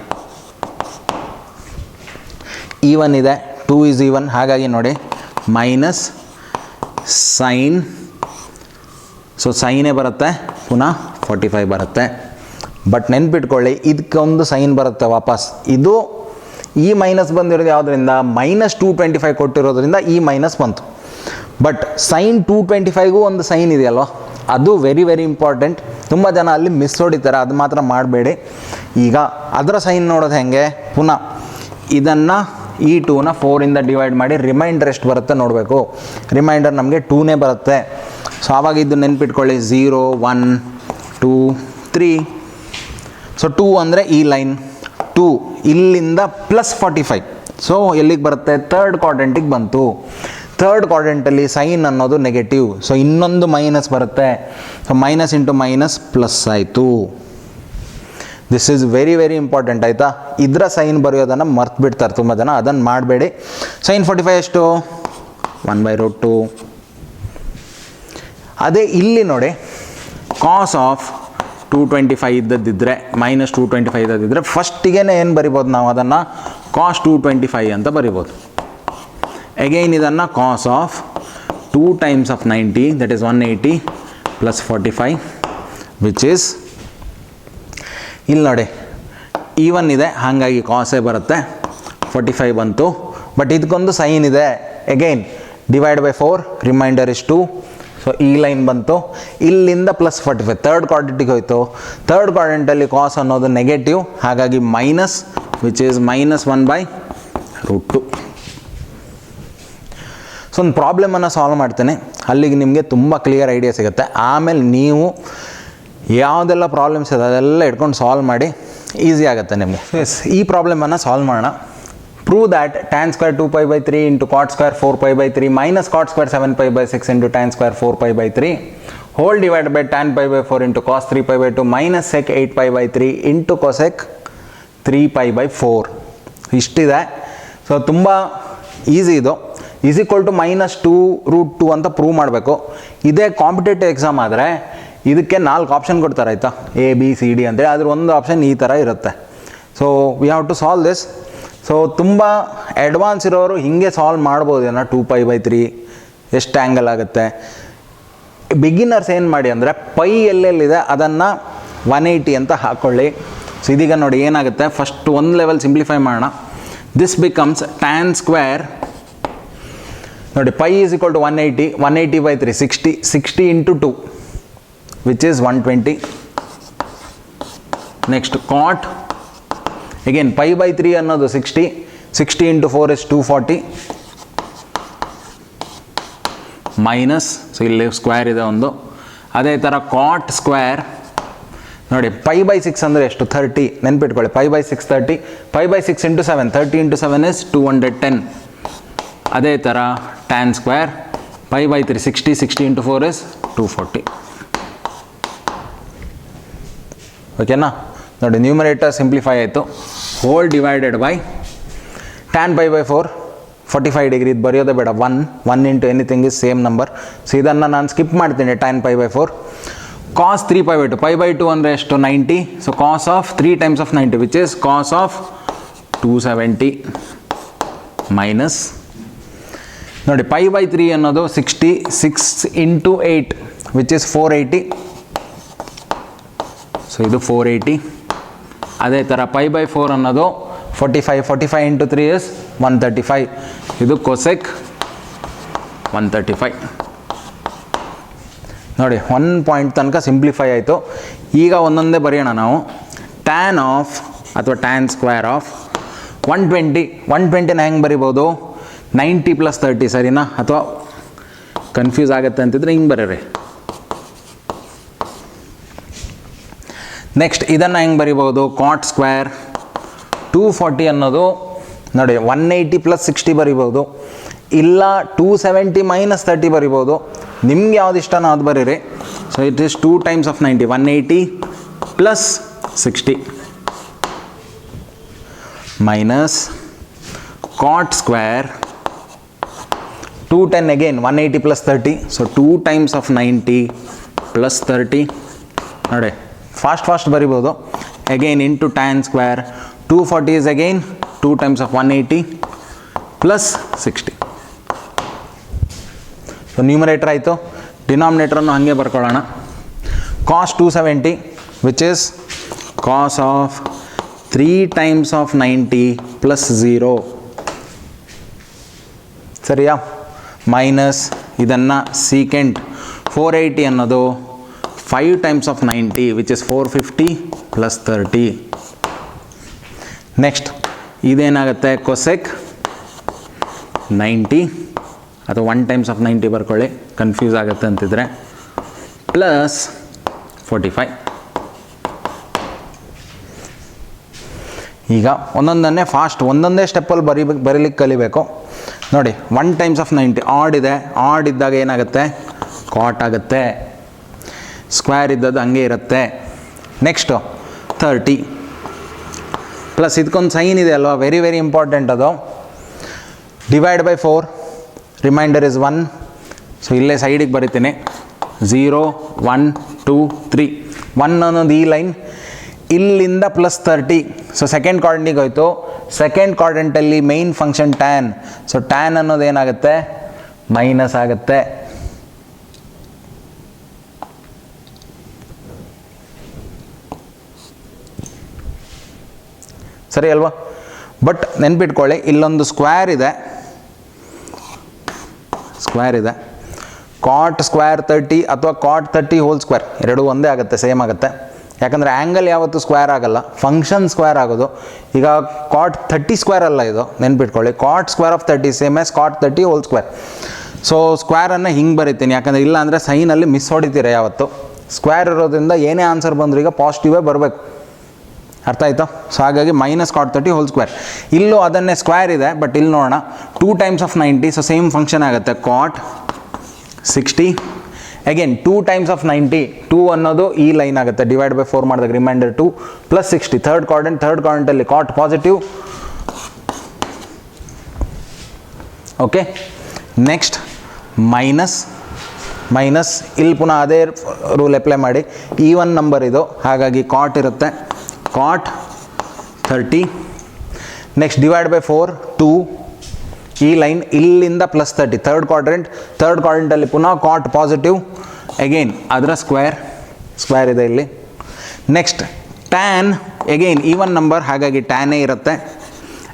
ಈವನ್ ಇದೆ, 2 is ಈವನ್, ಹಾಗಾಗಿ ನೋಡಿ ಮೈನಸ್ ಸೈನ್, ಸೊ ಸೈನೇ ಬರುತ್ತೆ, ಪುನಃ 45 ಬರುತ್ತೆ. ಬಟ್ ನೆನ್ಪಿಟ್ಕೊಳ್ಳಿ, ಇದಕ್ಕೊಂದು ಸೈನ್ ಬರುತ್ತೆ ವಾಪಸ್. ಇದು ಈ ಮೈನಸ್ ಬಂದಿರೋದು ಯಾವುದರಿಂದ, -225 ಕೊಟ್ಟಿರೋದ್ರಿಂದ ಈ ಮೈನಸ್ ಬಂತು. ಬಟ್ ಸೈನ್ 225ಗೂ ಒಂದು ಸೈನ್ ಇದೆಯಲ್ವ, ಅದು ವೆರಿ ವೆರಿ ಇಂಪಾರ್ಟೆಂಟ್. ತುಂಬ ಜನ ಅಲ್ಲಿ ಮಿಸ್ ಹೊಡಿತಾರೆ, ಅದು ಮಾತ್ರ ಮಾಡಬೇಡಿ. ಈಗ ಅದರ ಸೈನ್ ನೋಡೋದು ಹೆಂಗೆ, ಪುನಃ ಇದನ್ನು ಈ 2ನ 4ಇಂದ ಡಿವೈಡ್ ಮಾಡಿ ರಿಮೈಂಡರ್ ಎಷ್ಟು ಬರುತ್ತೆ ನೋಡಬೇಕು. ರಿಮೈಂಡರ್ ನಮಗೆ 2ನೇ ಬರುತ್ತೆ. ಸೊ ಆವಾಗ ಇದು ನೆನ್ಪಿಟ್ಕೊಳ್ಳಿ 0 1 2 3. ಸೊ 2 ಅಂದರೆ ಈ ಲೈನ್ 2 ಇಲ್ಲಿಂದ +45. ಸೊ ಎಲ್ಲಿಗೆ ಬರುತ್ತೆ, ಥರ್ಡ್ ಕ್ವಾಡ್ರೆಂಟಿಗೆ ಬಂತು. ಥರ್ಡ್ ಕ್ವಾಡ್ರೆಂಟಲ್ಲಿ ಸೈನ್ ಅನ್ನೋದು ನೆಗೆಟಿವ್, ಸೊ ಇನ್ನೊಂದು ಮೈನಸ್ ಬರುತ್ತೆ. So minus into minus plus ಆಯಿತು. This is very very important ಆಯಿತಾ. ಇದರ ಸೈನ್ ಬರೆಯೋದನ್ನು ಮರ್ತು ಬಿಡ್ತಾರೆ ತುಂಬ ಜನ, ಅದನ್ನು ಮಾಡಬೇಡಿ. ಸೈನ್ 45 ಎಷ್ಟು, 1/√2. ಅದೇ ಇಲ್ಲಿ ನೋಡಿ, ಕಾಸ್ ಆಫ್ 225 ಇದ್ದದ್ದಿದ್ದರೆ -225 ಇದ್ದದ್ದಿದ್ದರೆ ಫಸ್ಟಿಗೆ ಏನು ಬರಿಬೋದು ನಾವು, ಅದನ್ನು ಕಾಸ್ 225 ಅಂತ ಬರಿಬೋದು. ಅಗೈನ್ ಇದನ್ನು ಕಾಸ್ of 2 times of 90 that is 180 plus 45 which is, ಇಲ್ಲಿ ನೋಡಿ ಈವನ್ ಇದೆ ಹಾಗಾಗಿ ಕಾಸೇ ಬರುತ್ತೆ, 45 ಬಂತು. ಬಟ್ ಇದಕ್ಕೊಂದು ಸೈನ್ ಇದೆ, again divide by 4 reminder is 2. So ಈ ಲೈನ್ ಬಂತು, ಇಲ್ಲಿಂದ +45 ಥರ್ಡ್ ಕ್ವಾಡ್ರೆಂಟಿಗೆ ಹೋಯಿತು. ಥರ್ಡ್ ಕ್ವಾಡ್ರೆಂಟಲ್ಲಿ ಕಾಸ್ ಅನ್ನೋದು ನೆಗೆಟಿವ್, ಹಾಗಾಗಿ ಮೈನಸ್ ವಿಚ್ ಈಸ್ -1/√2. ಸೊ ಒಂದು ಪ್ರಾಬ್ಲಮನ್ನು ಸಾಲ್ವ್ ಮಾಡ್ತೇನೆ, ಅಲ್ಲಿಗೆ ನಿಮಗೆ ತುಂಬ ಕ್ಲಿಯರ್ ಐಡಿಯಾ ಸಿಗುತ್ತೆ. ಆಮೇಲೆ ನೀವು ಯಾವುದೆಲ್ಲ ಪ್ರಾಬ್ಲಮ್ಸ್ ಇದೆ ಅದೆಲ್ಲ ಇಟ್ಕೊಂಡು ಸಾಲ್ವ್ ಮಾಡಿ, ಈಸಿ ಆಗುತ್ತೆ ನಿಮಗೆ. ಎಸ್, ಈ ಪ್ರಾಬ್ಲಮನ್ನು ಸಾಲ್ವ್ ಮಾಡೋಣ. Prove that tan square 2π/3 into cot square 4π/3 minus cot square 7π/6 into tan square 4π/3 whole divided by tan π/4 into cos 3π/2 minus sec 8π/3 into cosec 3π/4. ಇಷ್ಟಿದೆ. So ತುಂಬ ಈಸಿ ಇದು. ಈಸ್ ಈಕ್ವಲ್ ಟು -2√2 ಅಂತ ಪ್ರೂವ್ ಮಾಡಬೇಕು. ಇದೇ ಕಾಂಪಿಟೇಟಿವ್ ಎಕ್ಸಾಮ್ ಆದರೆ ಇದಕ್ಕೆ 4 ಆಪ್ಷನ್ ಕೊಡ್ತಾರೆ ಆಯಿತಾ, ABCD ಅಂತೇಳಿ. ಅದ್ರ ಒಂದು ಆಪ್ಷನ್ ಈ ಥರ ಇರುತ್ತೆ. So we have to solve this. So ತುಂಬ ಅಡ್ವಾನ್ಸ್ ಇರೋರು ಹೀಗೆ ಸಾಲ್ವ್ ಮಾಡ್ಬೋದು. 2π/3 ಎಷ್ಟು ಆ್ಯಂಗಲ್ ಆಗುತ್ತೆ. ಬಿಗಿನರ್ಸ್ ಏನು ಮಾಡಿ ಅಂದರೆ ಪೈ ಎಲ್ಲೆಲ್ಲಿದೆ ಅದನ್ನು 180 ಅಂತ ಹಾಕ್ಕೊಳ್ಳಿ. ಸೊ ಇದೀಗ ನೋಡಿ ಏನಾಗುತ್ತೆ, ಫಸ್ಟ್ ಒಂದು ಲೆವೆಲ್ ಸಿಂಪ್ಲಿಫೈ ಮಾಡೋಣ. ದಿಸ್ ಬಿಕಮ್ಸ್ tan ಸ್ಕ್ವೇರ್, ನೋಡಿ pi is equal to 180, 180/3 60, 60 into 2 which is 120. Next cot, again π/3 ಅನ್ನೋದು 60, 60 into 4 is 240 ಮೈನಸ್, ಸೊ ಇಲ್ಲಿ ಸ್ಕ್ವೇರ್ ಇದೆ ಒಂದು. ಅದೇ ಥರ ಕಾಟ್ ಸ್ಕ್ವೇರ್ ನೋಡಿ π/6 ಅಂದರೆ ಎಷ್ಟು, 30. ನೆನ್ಪಿಟ್ಕೊಳ್ಳಿ π/6 30, π/6 into 7, 30 into 7 is 210. ಅದೇ ಥರ tan ಸ್ಕ್ವೇರ್ π/3 60, 60 into 4 is 240. ಓಕೆನಾ. ನೋಡಿ ನ್ಯೂಮರೇಟರ್ ಸಿಂಪ್ಲಿಫೈ ಆಯಿತು. Whole divided by tan π/4 45 degree, ಇದು ಬರೆಯೋದೇ ಬೇಡ, 1 into anything is same number. So ಇದನ್ನು ನಾನು ಸ್ಕಿಪ್ ಮಾಡ್ತೀನಿ. tan π/4 ಕಾಸ್ 3π/2, π/2 ಅಂದರೆ ಎಷ್ಟು, 90. So cos of 3 times of 90 which is cos of 270 minus, ನೋಡಿ π/3 ಅನ್ನೋದು 60, 6 into 8 ವಿಚ್ ಇಸ್ 480. ಸೊ ಇದು 480. ಅದೇ ಥರ π/4 ಅನ್ನೋದು 45, 45 into 3 is 135. ಇದು ಕೊಸೆಕ್ 135. ನೋಡಿ 1 ಪಾಯಿಂಟ್ ತನಕ ಸಿಂಪ್ಲಿಫೈ ಆಯಿತು. ಈಗ ಒಂದೊಂದೇ ಬರೆಯೋಣ ನಾವು. ಟ್ಯಾನ್ ಆಫ್ ಅಥವಾ ಟ್ಯಾನ್ ಸ್ಕ್ವೇರ್ ಆಫ್ 120, 120ನ ಹೆಂಗೆ ಬರಿಬೋದು, 90 + 30 ಸರಿನಾ, ಅಥವಾ ಕನ್ಫ್ಯೂಸ್ ಆಗುತ್ತೆ ಅಂತಿದ್ರೆ ಹಿಂಗೆ ಬರೀರಿ. ನೆಕ್ಸ್ಟ್ ಇದನ್ನು ಹೆಂಗೆ ಬರಿಬೋದು, ಕಾಟ್ ಸ್ಕ್ವೇರ್ 240 ಅನ್ನೋದು ನೋಡಿ 180 + 60 ಬರಿಬೋದು, ಇಲ್ಲ 270 - 30 ಬರಿಬೋದು. ನಿಮ್ಗೆ ಯಾವ್ದು ಇಷ್ಟನೋ ಅದು ಬರೀರಿ. So it is 2 times of 90, 180 + 60 minus cot square 210 again 180 + 30. So 2 times of 90 + 30. ನೋಡಿ ಫಾಸ್ಟ್ ಬರಿಬೋದು. Again into tan square 240 is again 2 times of 180 + 60. So numerator ಆಯಿತು. ಡಿನಾಮಿನೇಟರನ್ನು ಹಾಗೆ ಬರ್ಕೊಳ್ಳೋಣ. Cos 270 which is cos of 3 times of 90 + 0 ಸರಿಯಾ, ಮೈನಸ್ ಇದನ್ನು ಸೀಕೆಂಟ್ 480 ಅನ್ನೋದು 5 times of 90 which is 450 + 30. Next ಇದೇನಾಗುತ್ತೆ, cosec 90 ಅಥವಾ 1 times of 90 ಬರ್ಕೊಳ್ಳಿ, ಕನ್ಫ್ಯೂಸ್ ಆಗುತ್ತೆ ಅಂತಿದ್ರೆ ಪ್ಲಸ್ 45. ಈಗ ಒಂದೊಂದನ್ನೇ ಫಾಸ್ಟ್ ಒಂದೊಂದೇ ಸ್ಟೆಪ್ಪಲ್ಲಿ ಬರೀಲಿಕ್ಕೆ ಕಲಿಬೇಕು. ನೋಡಿ 1 ಟೈಮ್ಸ್ ಆಫ್ 90 ಆಡ್ ಇದೆ, ಆಡ್ ಇದ್ದಾಗ ಏನಾಗುತ್ತೆ, ಕಾಟ್ ಆಗುತ್ತೆ. ಸ್ಕ್ವೇರ್ ಇದ್ದದ್ದು ಹಂಗೆ ಇರುತ್ತೆ. ನೆಕ್ಸ್ಟು 30 ಪ್ಲಸ್ ಇದಕ್ಕೊಂದು ಸೈನ್ ಇದೆ ಅಲ್ವಾ, ವೆರಿ ವೆರಿ ಇಂಪಾರ್ಟೆಂಟ್ ಅದು. Divide by 4, reminder is 1. So ಇಲ್ಲೇ ಸೈಡಿಗೆ ಬರಿತೀನಿ. 0 1 2 3 1 ಅನ್ನೋದು ಈ ಲೈನ್, ಇಲ್ಲಿಂದ ಪ್ಲಸ್ 30. ಸೊ ಸೆಕೆಂಡ್ ಕ್ವಾಡ್ರಂಟಿಗೆ ಹೋಯಿತು. ಸೆಕೆಂಡ್ ಕ್ವಾಡ್ರಂಟಲ್ಲಿ main function tan. So tan ಅನ್ನೋದು ಏನಾಗುತ್ತೆ, ಮೈನಸ್ ಆಗುತ್ತೆ. ಸರಿ ಅಲ್ವಾ? ಬಟ್ ನೆನ್ಪಿಟ್ಕೊಳ್ಳಿ, ಇಲ್ಲೊಂದು ಸ್ಕ್ವೇರ್ ಇದೆ, ಕಾಟ್ ಸ್ಕ್ವೇರ್ 30 ಅಥವಾ ಕಾಟ್ 30 ಹೋಲ್ ಸ್ಕ್ವೇರ್ ಎರಡೂ ಒಂದೇ ಆಗುತ್ತೆ, ಸೇಮ್ ಆಗುತ್ತೆ. ಯಾಕಂದರೆ ಆ್ಯಂಗಲ್ ಯಾವತ್ತೂ ಸ್ಕ್ವೇರ್ ಆಗಲ್ಲ, ಫಂಕ್ಷನ್ ಸ್ಕ್ವೇರ್ ಆಗೋದು. ಈಗ ಕಾಟ್ 30 ಸ್ಕ್ವೇರ್ ಅಲ್ಲ ಇದು, ನೆನ್ಪಿಟ್ಕೊಳ್ಳಿ. Cot square of 30 same as cot 30 whole square. So ಸ್ಕ್ವೇರನ್ನು ಹಿಂಗೆ ಬರಿತೀನಿ, ಯಾಕಂದರೆ ಇಲ್ಲ ಅಂದರೆ ಸೈನಲ್ಲಿ ಮಿಸ್ ಹೊಡಿತೀರ ಯಾವತ್ತು. ಸ್ಕ್ವೇರ್ ಇರೋದ್ರಿಂದ ಏನೇ ಆನ್ಸರ್ ಬಂದರೂ ಈಗ ಪಾಸಿಟಿವೇ ಬರಬೇಕು. ಅರ್ಥ ಆಯಿತಾ? ಸೊ ಹಾಗಾಗಿ ಮೈನಸ್ ಕಾಟ್ 30 ಹೋಲ್ ಸ್ಕ್ವೇರ್. ಇಲ್ಲೂ ಅದನ್ನೇ ಸ್ಕ್ವೇರ್ ಇದೆ, ಬಟ್ ಇಲ್ಲಿ ನೋಡೋಣ 2 times of 90. So same function ಆಗುತ್ತೆ, ಕಾಟ್ 60. ಅಗೇನ್ 2 ಟೈಮ್ಸ್ ಆಫ್ 90, 2 ಅನ್ನೋದು ಈ ಲೈನ್ ಆಗುತ್ತೆ. ಡಿವೈಡ್ ಬೈ 4 ಮಾಡಿದಾಗ ರಿಮೈಂಡರ್ 2 ಪ್ಲಸ್ 60. ಥರ್ಡ್ ಕ್ವಾಡ್ರಂಟಲ್ಲಿ ಕಾಟ್ ಪಾಸಿಟಿವ್. ಓಕೆ, ನೆಕ್ಸ್ಟ್ ಮೈನಸ್ ಇಲ್ಲಿ ಪುನಃ ಅದೇ ರೂಲ್ ಅಪ್ಲೈ ಮಾಡಿ. ಈವನ್ ನಂಬರ್ ಇದು, ಹಾಗಾಗಿ ಕಾಟ್ ಇರುತ್ತೆ, ಕಾಟ್ 30. ನೆಕ್ಸ್ಟ್ ಡಿವೈಡ್ ಬೈ 4 2, ಈ ಲೈನ್ ಇಲ್ಲಿಂದ ಪ್ಲಸ್ 30. ಥರ್ಡ್ ಕ್ವಾಡ್ರಂಟಲ್ಲಿ ಪುನಃ ಕಾಟ್ ಪಾಸಿಟಿವ್. ಅಗೈನ್ ಅದರ ಸ್ಕ್ವೇರ್ ಇದೆ ಇಲ್ಲಿ. Next tan, again even number, ಹಾಗಾಗಿ ಟ್ಯಾನೇ ಇರುತ್ತೆ.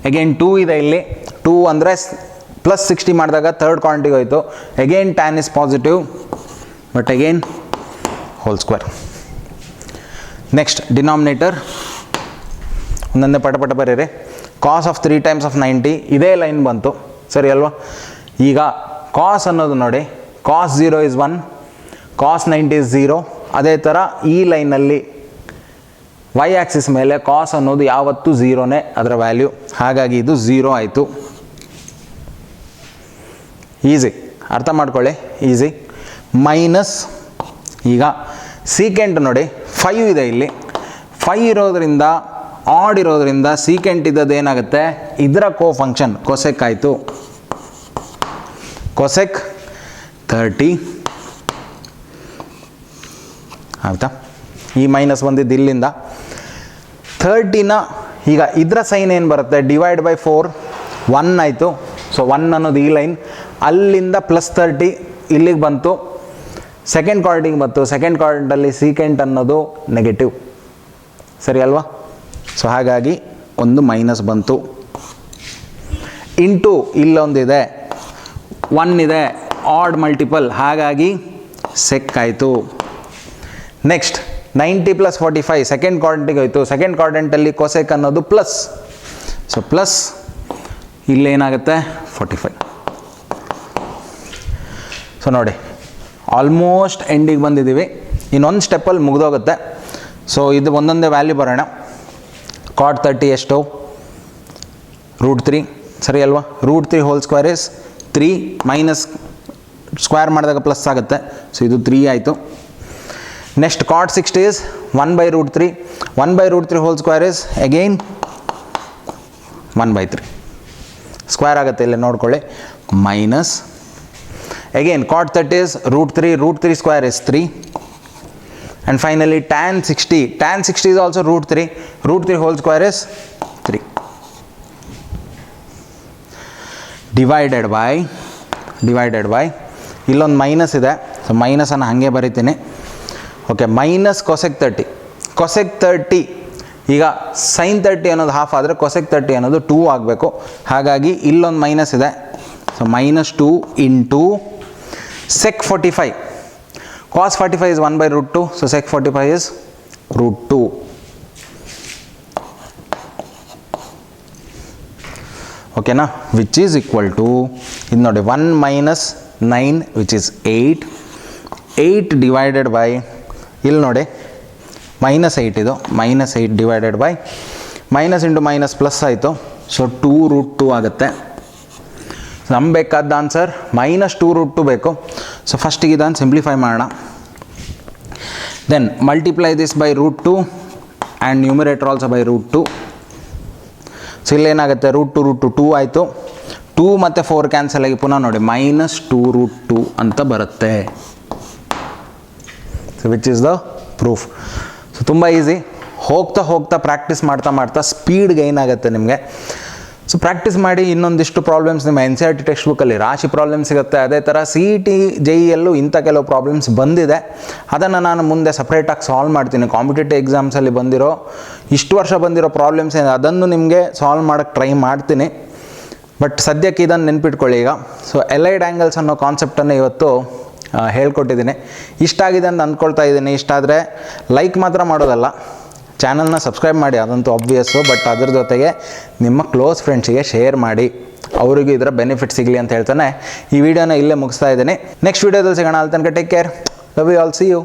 ಅಗೈನ್ 2 ಇದೆ ಇಲ್ಲಿ, 2 ಅಂದರೆ ಪ್ಲಸ್ 60 ಮಾಡಿದಾಗ ಥರ್ಡ್ ಕ್ವಾಡ್ರಂಟಿಗೆ ಹೋಯಿತು. Again tan is positive, but again whole square. Next denominator ಒಂದೊಂದೇ ಪಟ ಬರೀರಿ. ಕಾಸ್ ಆಫ್ 3 ಟೈಮ್ಸ್ ಆಫ್ 90, ಇದೇ ಲೈನ್ ಬಂತು, ಸರಿ ಅಲ್ವಾ? ಈಗ ಕಾಸ್ ಅನ್ನೋದು ನೋಡಿ, ಕಾಸ್ 0 ಇಸ್ 1, ಕಾಸ್ 90 ಇಸ್ 0. ಅದೇ ಥರ ಈ ಲೈನಲ್ಲಿ ವೈ ಆ್ಯಕ್ಸಿಸ್ ಮೇಲೆ ಕಾಸ್ ಅನ್ನೋದು ಯಾವತ್ತೂ 0ನೇ ಅದರ ವ್ಯಾಲ್ಯೂ, ಹಾಗಾಗಿ ಇದು 0 ಆಯಿತು. ಈಸಿ, ಅರ್ಥ ಮಾಡ್ಕೊಳ್ಳಿ, ಈಸಿ. ಮೈನಸ್, ಈಗ ಸೀಕೆಂಟ್ ನೋಡಿ 5 ಇದೆ ಇಲ್ಲಿ, 5 ಇರೋದ್ರಿಂದ ಆಡ್ ಇರೋದ್ರಿಂದ ಸೀಕೆಂಟ್ ಇದ್ದದ್ದು ಏನಾಗುತ್ತೆ, ಇದರ ಫಂಕ್ಷನ್ ಕೊಸೆಕ್ ಆಯಿತು. ಕೊಸೆಕ್ 30 ಆಯಿತಾ? ಈ ಮೈನಸ್ ಬಂದಿದ್ದು ಇಲ್ಲಿಂದ 30ನ, ಈಗ ಇದರ ಸೈನ್ ಏನು ಬರುತ್ತೆ, ಡಿವೈಡ್ ಬೈ 4 1 ಆಯಿತು. ಸೊ 1 ಅನ್ನೋದು ಈ ಲೈನ್, ಅಲ್ಲಿಂದ ಪ್ಲಸ್ 30 ಇಲ್ಲಿಗೆ ಬಂತು, ಸೆಕೆಂಡ್ ಕ್ವಾಡ್ರಂಟಿಗೆ ಬಂತು. ಸೆಕೆಂಡ್ ಕ್ವಾಡ್ರಂಟಲ್ಲಿ ಸೀಕೆಂಟ್ ಅನ್ನೋದು ನೆಗೆಟಿವ್, ಸರಿ ಅಲ್ವಾ? ಸೊ ಹಾಗಾಗಿ ಒಂದು ಮೈನಸ್ ಬಂತು. ಇಂಟು ಇಲ್ಲೊಂದಿದೆ, 1 ಇದೆ, ಆಡ್ ಮಲ್ಟಿಪಲ್, ಹಾಗಾಗಿ ಸೆಕ್ ಆಯಿತು. ನೆಕ್ಸ್ಟ್ 90 ಪ್ಲಸ್ 45 ಸೆಕೆಂಡ್ ಕ್ವಾಡ್ರಂಟಿಗೆ ಹೋಯಿತು. ಸೆಕೆಂಡ್ ಕ್ವಾಡ್ರಂಟಲ್ಲಿ ಕೊಸೆಕ್ ಅನ್ನೋದು ಪ್ಲಸ್, ಸೊ ಪ್ಲಸ್ ಇಲ್ಲೇನಾಗುತ್ತೆ 45. ಸೊ ನೋಡಿ ಆಲ್ಮೋಸ್ಟ್ ಎಂಡಿಗೆ ಬಂದಿದ್ದೀವಿ, ಇನ್ನೊಂದು ಸ್ಟೆಪ್ಪಲ್ಲಿ ಮುಗಿದೋಗುತ್ತೆ. ಸೊ ಇದು ಒಂದೊಂದೇ ವ್ಯಾಲ್ಯೂ ಬರೋಣ. ಕಾಟ್ 30 ಎಷ್ಟು, √3, ಸರಿ ಅಲ್ವಾ? √3 whole square is 3, minus square ಮಾಡಿದಾಗ ಪ್ಲಸ್ ಆಗುತ್ತೆ. ಸೊ ಇದು 3 ಆಯಿತು. Next cot 60 is 1/√3, 1/√3 whole square is again 1/3, square ಆಗುತ್ತೆ ಇಲ್ಲಿ ನೋಡ್ಕೊಳ್ಳಿ. Minus again cot 30 is √3 square is 3. And finally tan 60 is also √3 whole square is 3. Divided by ಇಲ್ಲೊಂದು ಮೈನಸ್ ಇದೆ, ಸೊ ಮೈನಸನ್ನು ಹಾಗೆ ಬರಿತೀನಿ. ಓಕೆ, ಮೈನಸ್ ಕೊಸೆಕ್ 30, ಈಗ ಸೈನ್ 30 ಅನ್ನೋದು ಹಾಫ್ ಆದರೆ ಕೊಸೆಕ್ 30 ಅನ್ನೋದು 2 ಆಗಬೇಕು, ಹಾಗಾಗಿ ಇಲ್ಲೊಂದು ಮೈನಸ್ ಇದೆ. So -2 into sec 45. Cos 45 is 1/√2, so sec 45 is √2. Okay na, which is equal to, ಇದು ನೋಡಿ 1 - 9 which is 8 8 ಡಿವೈಡೆಡ್ ಬೈ, ಇಲ್ಲಿ ನೋಡಿ -8 ಇದು, -8 divided by minus into minus plus ಆಯಿತು. ಸೊ 2√2 ಆಗುತ್ತೆ. ನಮ್ಗೆ ಬೇಕಾದ ಆನ್ಸರ್ -2√2 ಬೇಕು. ಸೊ ಫಸ್ಟಿಗೆ ಇದನ್ನು ಸಿಂಪ್ಲಿಫೈ ಮಾಡೋಣ. Then multiply this by √2 and numerator also by √2. So ಇಲ್ಲೇನಾಗುತ್ತೆ, √2 2 ಆಯಿತು. 2 ಮತ್ತು 4 ಕ್ಯಾನ್ಸಲ್ ಆಗಿ ಪುನಃ ನೋಡಿ -2√2 ಅಂತ ಬರುತ್ತೆ. So which is the proof. So ತುಂಬ ಈಸಿ. ಹೋಗ್ತಾ ಹೋಗ್ತಾ ಪ್ರಾಕ್ಟೀಸ್ ಮಾಡ್ತಾ ಸ್ಪೀಡ್ ಗೈನ್ ಆಗುತ್ತೆ ನಿಮಗೆ. ಸೊ ಪ್ರಾಕ್ಟೀಸ್ ಮಾಡಿ. ಇನ್ನೊಂದಿಷ್ಟು ಪ್ರಾಬ್ಲಮ್ಸ್ ನಿಮ್ಮ NCERT ಟೆಕ್ಸ್ಟ್ ಬುಕ್ಕಲ್ಲಿ ರಾಶಿ ಪ್ರಾಬ್ಲಮ್ ಸಿಗುತ್ತೆ. ಅದೇ ಥರ CET JEEಯಲ್ಲೂ ಇಂಥ ಕೆಲವು ಪ್ರಾಬ್ಲಮ್ಸ್ ಬಂದಿದೆ. ಅದನ್ನು ನಾನು ಮುಂದೆ ಸಪ್ರೇಟಾಗಿ ಸಾಲ್ವ್ ಮಾಡ್ತೀನಿ. ಕಾಂಪಿಟೇಟಿವ್ ಎಕ್ಸಾಮ್ಸಲ್ಲಿ ಬಂದಿರೋ ಇಷ್ಟು ವರ್ಷ ಬಂದಿರೋ ಪ್ರಾಬ್ಲಮ್ಸ್ ಏನಿದೆ ಅದನ್ನು ನಿಮಗೆ ಸಾಲ್ವ್ ಮಾಡೋಕ್ಕೆ ಟ್ರೈ ಮಾಡ್ತೀನಿ. ಬಟ್ ಸದ್ಯಕ್ಕೆ ಇದನ್ನು ನೆನ್ಪಿಟ್ಕೊಳ್ಳಿ ಈಗ. ಸೊ ಎಲೈಡ್ ಆ್ಯಂಗಲ್ಸ್ ಅನ್ನೋ ಕಾನ್ಸೆಪ್ಟನ್ನು ಇವತ್ತು ಹೇಳ್ಕೊಟ್ಟಿದ್ದೀನಿ. ಇಷ್ಟ ಆಗಿದೆ ಅಂತ ಅಂದ್ಕೊಳ್ತಾ ಇದ್ದೀನಿ. ಇಷ್ಟ ಆದರೆ ಲೈಕ್ ಮಾತ್ರ ಮಾಡೋದಲ್ಲ, ಚಾನಲ್ನ ಸಬ್ಸ್ಕ್ರೈಬ್ ಮಾಡಿ, ಅದಂತೂ ಆಬ್ವಿಯಸ್ಸು. ಬಟ್ ಅದ್ರ ಜೊತೆಗೆ ನಿಮ್ಮ ಕ್ಲೋಸ್ ಫ್ರೆಂಡ್ಸಿಗೆ ಶೇರ್ ಮಾಡಿ, ಅವರಿಗೂ ಇದರ ಬೆನಿಫಿಟ್ ಸಿಗಲಿ ಅಂತ ಹೇಳ್ತಾನೆ ಈ ವಿಡಿಯೋನ ಇಲ್ಲೇ ಮುಗಿಸ್ತಾ ಇದ್ದೀನಿ. ನೆಕ್ಸ್ಟ್ ವೀಡಿಯೋದಲ್ಲಿ ಸಿಗೋಣ. ಅಲ್ಲಿ ತನಕ take care. Love you all. See you.